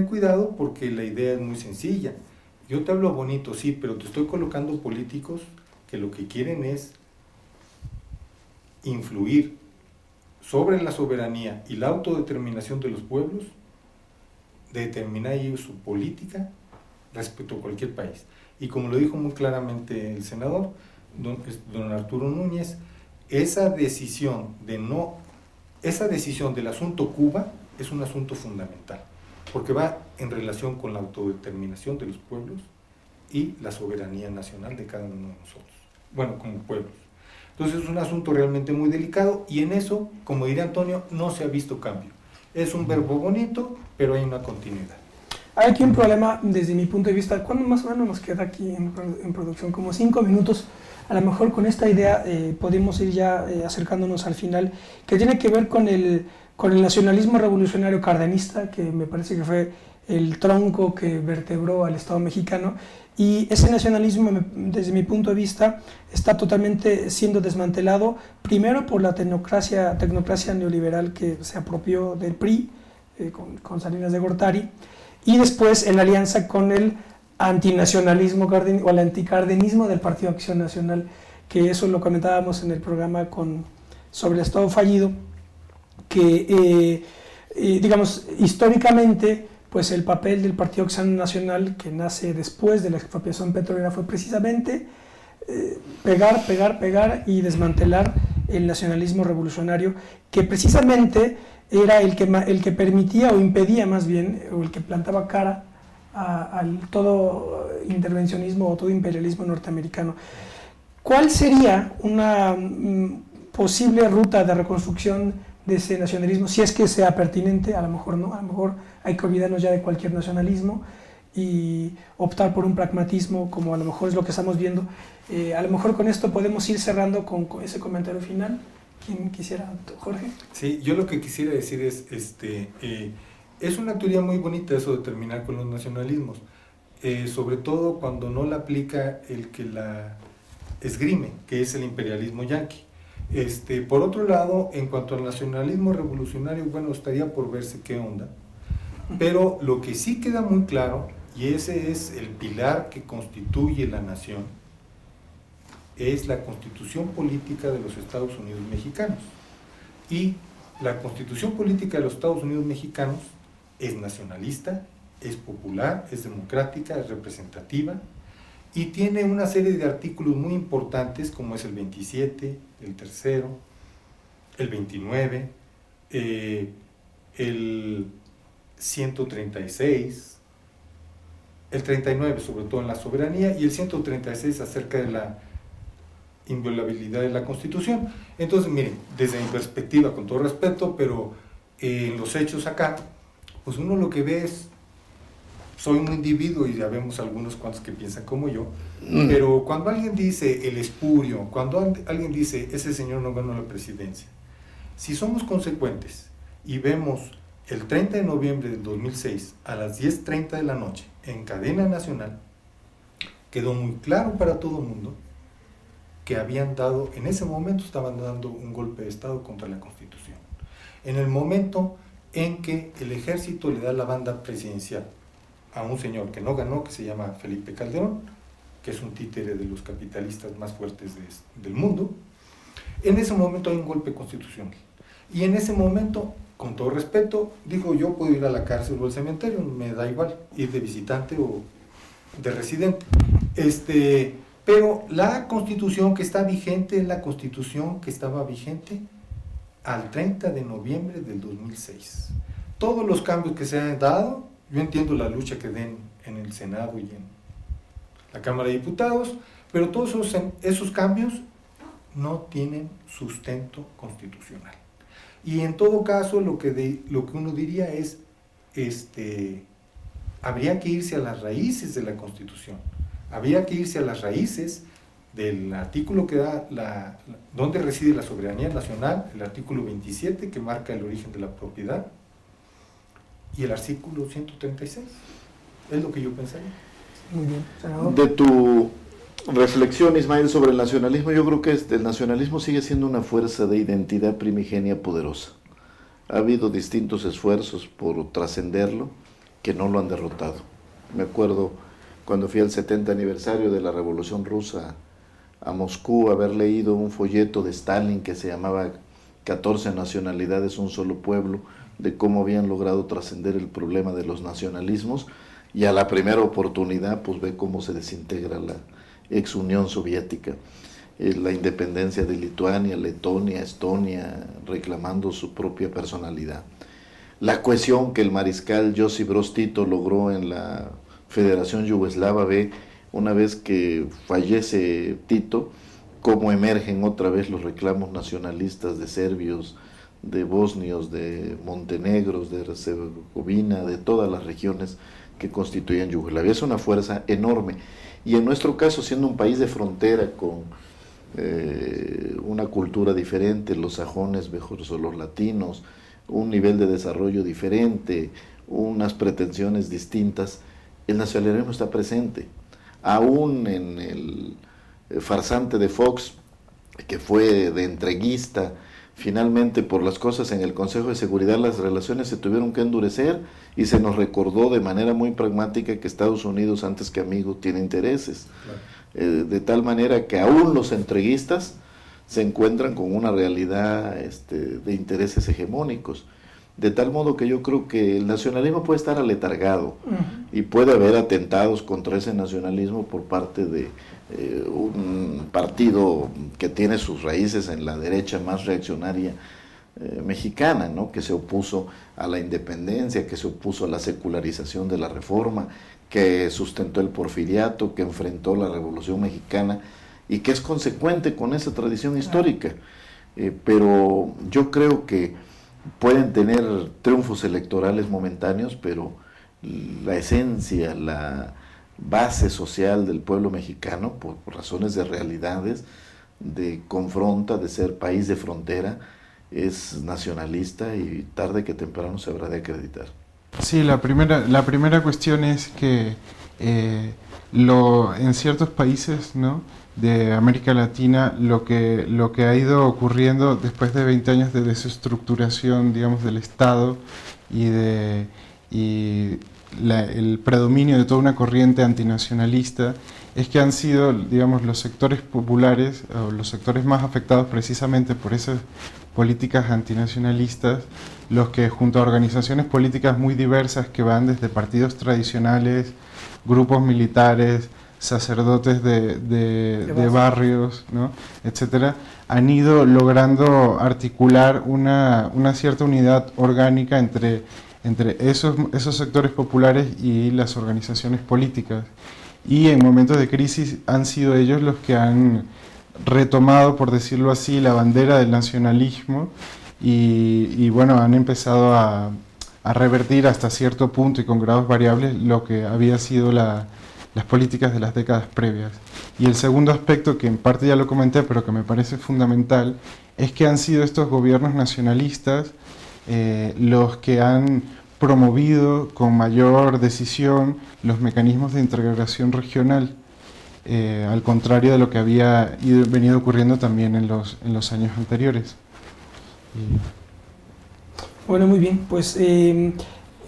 cuidado porque la idea es muy sencilla. Yo te hablo bonito, sí, pero te estoy colocando políticos que lo que quieren es influir sobre la soberanía y la autodeterminación de los pueblos, de determinar ellos su política respecto a cualquier país. Y como lo dijo muy claramente el senador, don Arturo Núñez, esa decisión del asunto Cuba es un asunto fundamental, porque va en relación con la autodeterminación de los pueblos y la soberanía nacional de cada uno de nosotros, bueno, como pueblos. Entonces es un asunto realmente muy delicado, y en eso, como diría Antonio, no se ha visto cambio. Es un verbo bonito, pero hay una continuidad. Hay aquí un problema desde mi punto de vista. ¿Cuándo más o menos nos queda aquí en producción? Como 5 minutos. A lo mejor con esta idea podemos ir ya acercándonos al final, que tiene que ver con el nacionalismo revolucionario cardenista, que me parece que fue el tronco que vertebró al Estado mexicano, y ese nacionalismo, desde mi punto de vista, está totalmente siendo desmantelado, primero por la tecnocracia neoliberal que se apropió del PRI, con Salinas de Gortari, y después en alianza con el antinacionalismo o el anticardenismo del Partido Acción Nacional, que eso lo comentábamos en el programa sobre el Estado fallido, que digamos históricamente pues el papel del Partido Acción Nacional, que nace después de la expropiación petrolera, fue precisamente pegar y desmantelar el nacionalismo revolucionario, que precisamente era el que permitía o impedía más bien, o el que plantaba cara al todo intervencionismo o todo imperialismo norteamericano. ¿Cuál sería una posible ruta de reconstrucción de ese nacionalismo, si es que sea pertinente? A lo mejor no, a lo mejor hay que olvidarnos ya de cualquier nacionalismo y optar por un pragmatismo, como a lo mejor es lo que estamos viendo. A lo mejor con esto podemos ir cerrando con ese comentario final. ¿Quién quisiera? ¿Jorge? Sí, yo lo que quisiera decir es, es una teoría muy bonita eso de terminar con los nacionalismos, sobre todo cuando no la aplica el que la esgrime, que es el imperialismo yanqui. Por otro lado, en cuanto al nacionalismo revolucionario, bueno, estaría por verse qué onda, pero lo que sí queda muy claro, y ese es el pilar que constituye la nación, es la Constitución Política de los Estados Unidos Mexicanos. Y la Constitución Política de los Estados Unidos Mexicanos es nacionalista, es popular, es democrática, es representativa, y tiene una serie de artículos muy importantes, como es el 27, el 3, el 29, el 136, el 39 sobre todo en la soberanía, y el 136 acerca de la inviolabilidad de la Constitución. Entonces, miren, desde mi perspectiva, con todo respeto, pero en los hechos acá, pues uno lo que ve es, soy un individuo y ya vemos algunos cuantos que piensan como yo, pero cuando alguien dice el espurio, cuando alguien dice ese señor no ganó la presidencia, si somos consecuentes y vemos el 30 de noviembre del 2006 a las 10:30 de la noche en cadena nacional, quedó muy claro para todo el mundo que habían dado, en ese momento estaban dando un golpe de Estado contra la Constitución. En el momento en que el ejército le da la banda presidencial a un señor que no ganó, que se llama Felipe Calderón, que es un títere de los capitalistas más fuertes del mundo. En ese momento hay un golpe constitucional. Y en ese momento, con todo respeto, digo, yo puedo ir a la cárcel o al cementerio, me da igual, ir de visitante o de residente. Pero la constitución que está vigente es la constitución que estaba vigente al 30 de noviembre del 2006. Todos los cambios que se han dado, yo entiendo la lucha que den en el Senado y en la Cámara de Diputados, pero todos esos cambios no tienen sustento constitucional. Y en todo caso, lo que uno diría es, habría que irse a las raíces de la Constitución, habría que irse a las raíces del artículo que da donde reside la soberanía nacional, el artículo 27, que marca el origen de la propiedad, y el artículo 136. Es lo que yo pensaría. Muy bien, senador. De tu reflexión, Ismael, sobre el nacionalismo, yo creo que el nacionalismo sigue siendo una fuerza de identidad primigenia poderosa. Ha habido distintos esfuerzos por trascenderlo que no lo han derrotado. Me acuerdo cuando fui al 70 aniversario de la Revolución Rusa a Moscú, haber leído un folleto de Stalin que se llamaba 14 nacionalidades, un solo pueblo, de cómo habían logrado trascender el problema de los nacionalismos, y a la primera oportunidad pues ve cómo se desintegra la ex Unión Soviética, la independencia de Lituania, Letonia, Estonia, reclamando su propia personalidad. La cohesión que el mariscal Josip Broz Tito logró en la Federación Yugoslava, ve una vez que fallece Tito, cómo emergen otra vez los reclamos nacionalistas de serbios, de bosnios, de montenegros, de Herzegovina, de todas las regiones que constituían Yugoslavia. Es una fuerza enorme. Y en nuestro caso, siendo un país de frontera con una cultura diferente, los sajones versus los latinos, un nivel de desarrollo diferente, unas pretensiones distintas, el nacionalismo está presente. Aún en el farsante de Fox, que fue de entreguista, finalmente por las cosas en el Consejo de Seguridad las relaciones se tuvieron que endurecer y se nos recordó de manera muy pragmática que Estados Unidos, antes que amigo, tiene intereses. Claro. De tal manera que aún los entreguistas se encuentran con una realidad de intereses hegemónicos. De tal modo que yo creo que el nacionalismo puede estar aletargado y puede haber atentados contra ese nacionalismo por parte de un partido que tiene sus raíces en la derecha más reaccionaria mexicana, ¿no? Que se opuso a la independencia, que se opuso a la secularización de la Reforma, que sustentó el porfiriato, que enfrentó la Revolución Mexicana y que es consecuente con esa tradición histórica. Pero yo creo que pueden tener triunfos electorales momentáneos, pero la esencia, la base social del pueblo mexicano, por razones de realidades, de confronta, de ser país de frontera, es nacionalista y tarde que temprano se habrá de acreditar. Sí, la primera cuestión es que en ciertos países, ¿no?, de América Latina, lo que ha ido ocurriendo después de 20 años de desestructuración, digamos, del Estado y el predominio de toda una corriente antinacionalista, es que han sido, digamos, los sectores populares, o los sectores más afectados precisamente por esas políticas antinacionalistas, los que junto a organizaciones políticas muy diversas que van desde partidos tradicionales, grupos militares, sacerdotes de barrios, ¿no?, etcétera, han ido logrando articular una cierta unidad orgánica entre esos sectores populares y las organizaciones políticas. Y en momentos de crisis han sido ellos los que han retomado, por decirlo así, la bandera del nacionalismo y bueno, han empezado a revertir hasta cierto punto y con grados variables lo que había sido las políticas de las décadas previas. Y el segundo aspecto, que en parte ya lo comenté, pero que me parece fundamental, es que han sido estos gobiernos nacionalistas los que han promovido con mayor decisión los mecanismos de integración regional, al contrario de lo que había venido ocurriendo también en los años anteriores. Bueno, muy bien, pues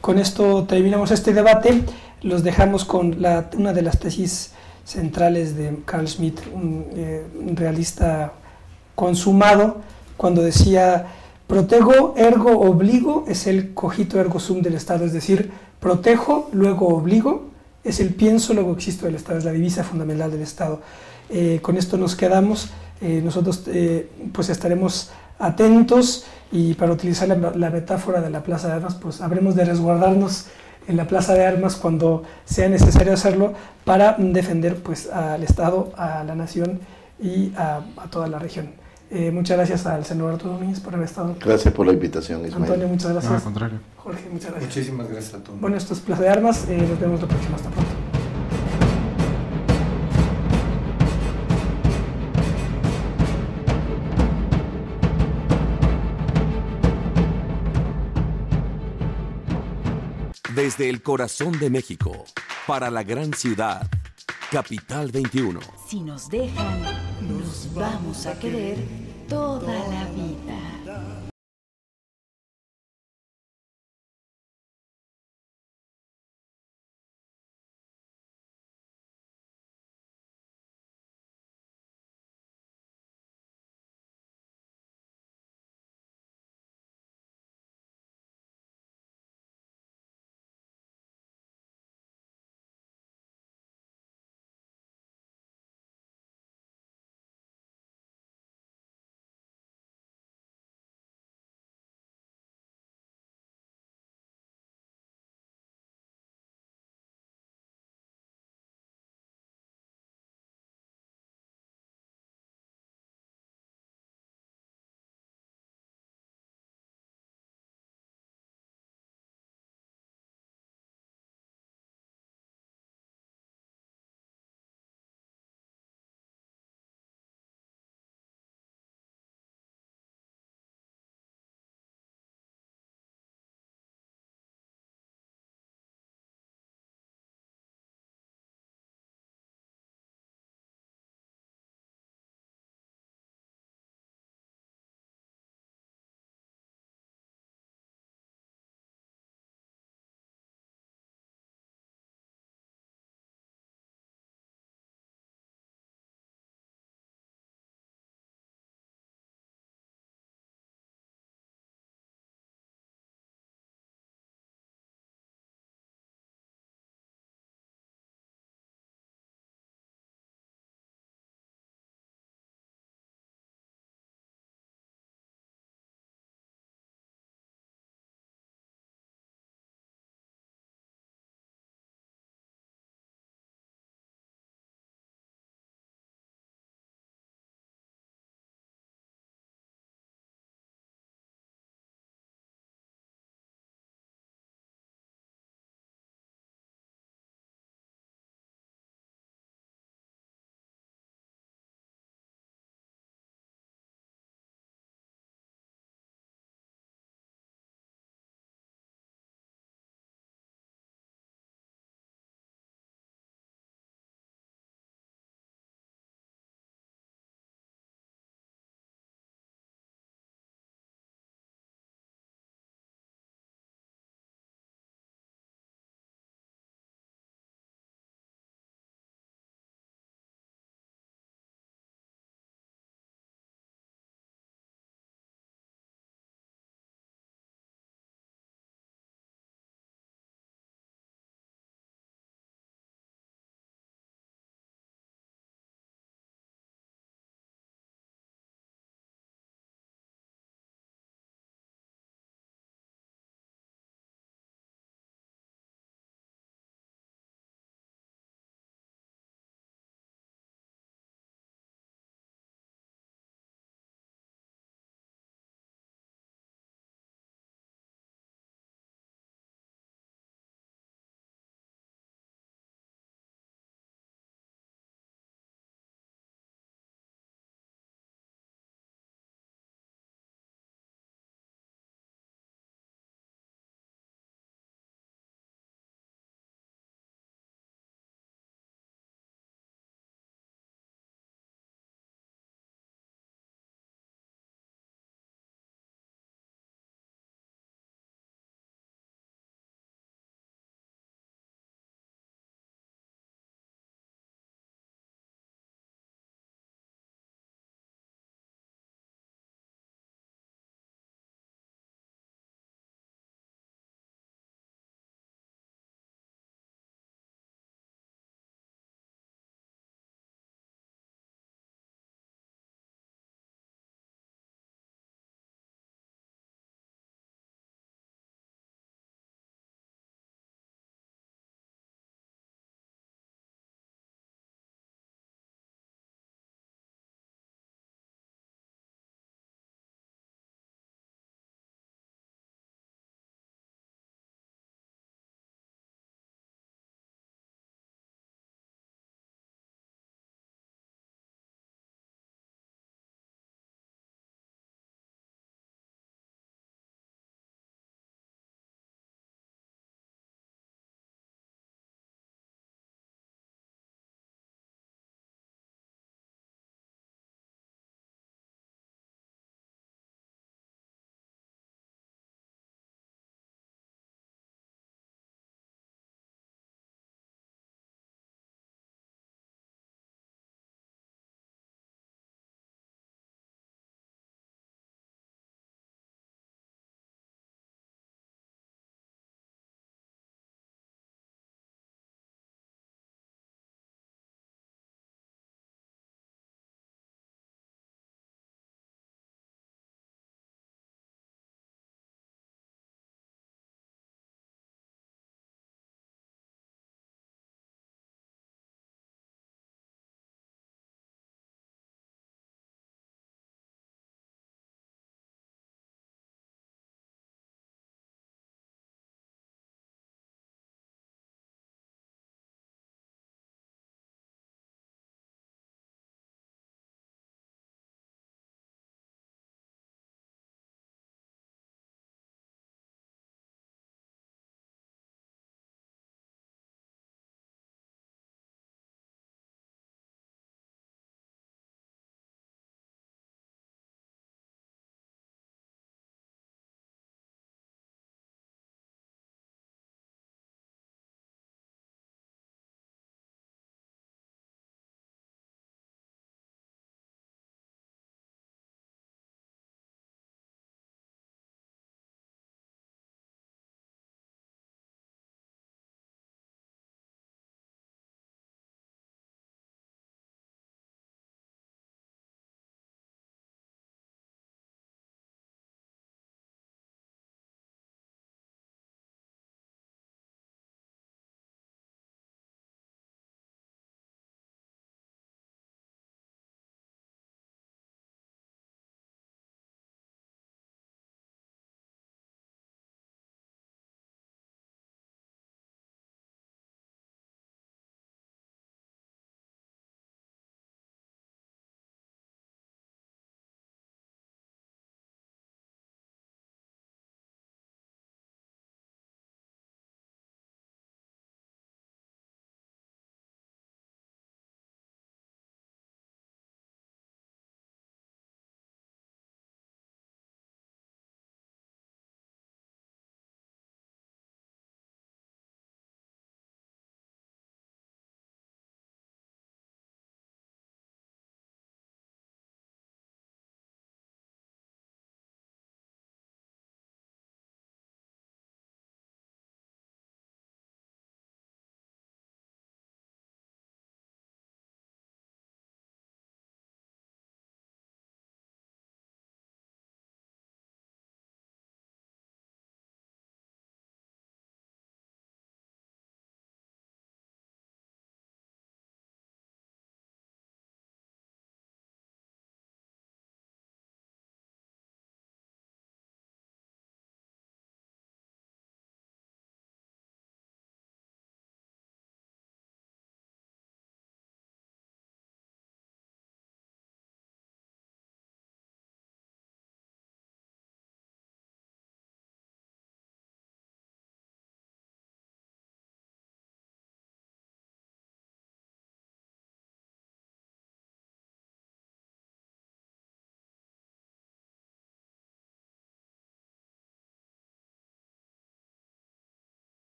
con esto terminamos este debate. Los dejamos con una de las tesis centrales de Carl Schmitt, un realista consumado, cuando decía: protego, ergo obligo, es el cogito ergo sum del Estado, es decir, protejo, luego obligo, es el pienso, luego existo del Estado, es la divisa fundamental del Estado. Con esto nos quedamos, nosotros pues estaremos atentos, y para utilizar la metáfora de la Plaza de Armas, pues habremos de resguardarnos en la Plaza de Armas cuando sea necesario hacerlo para defender pues al Estado, a la nación y a toda la región. Muchas gracias al senador Arturo Núñez por haber estado. Gracias por la invitación, Ismael. Antonio, muchas gracias. No, al contrario. Jorge, muchas gracias. Muchísimas gracias a todos. Bueno, esto es Plaza de Armas, nos vemos la próxima, hasta pronto. Desde el corazón de México, para la gran ciudad, Capital 21. Si nos dejan, nos vamos a querer toda la vida.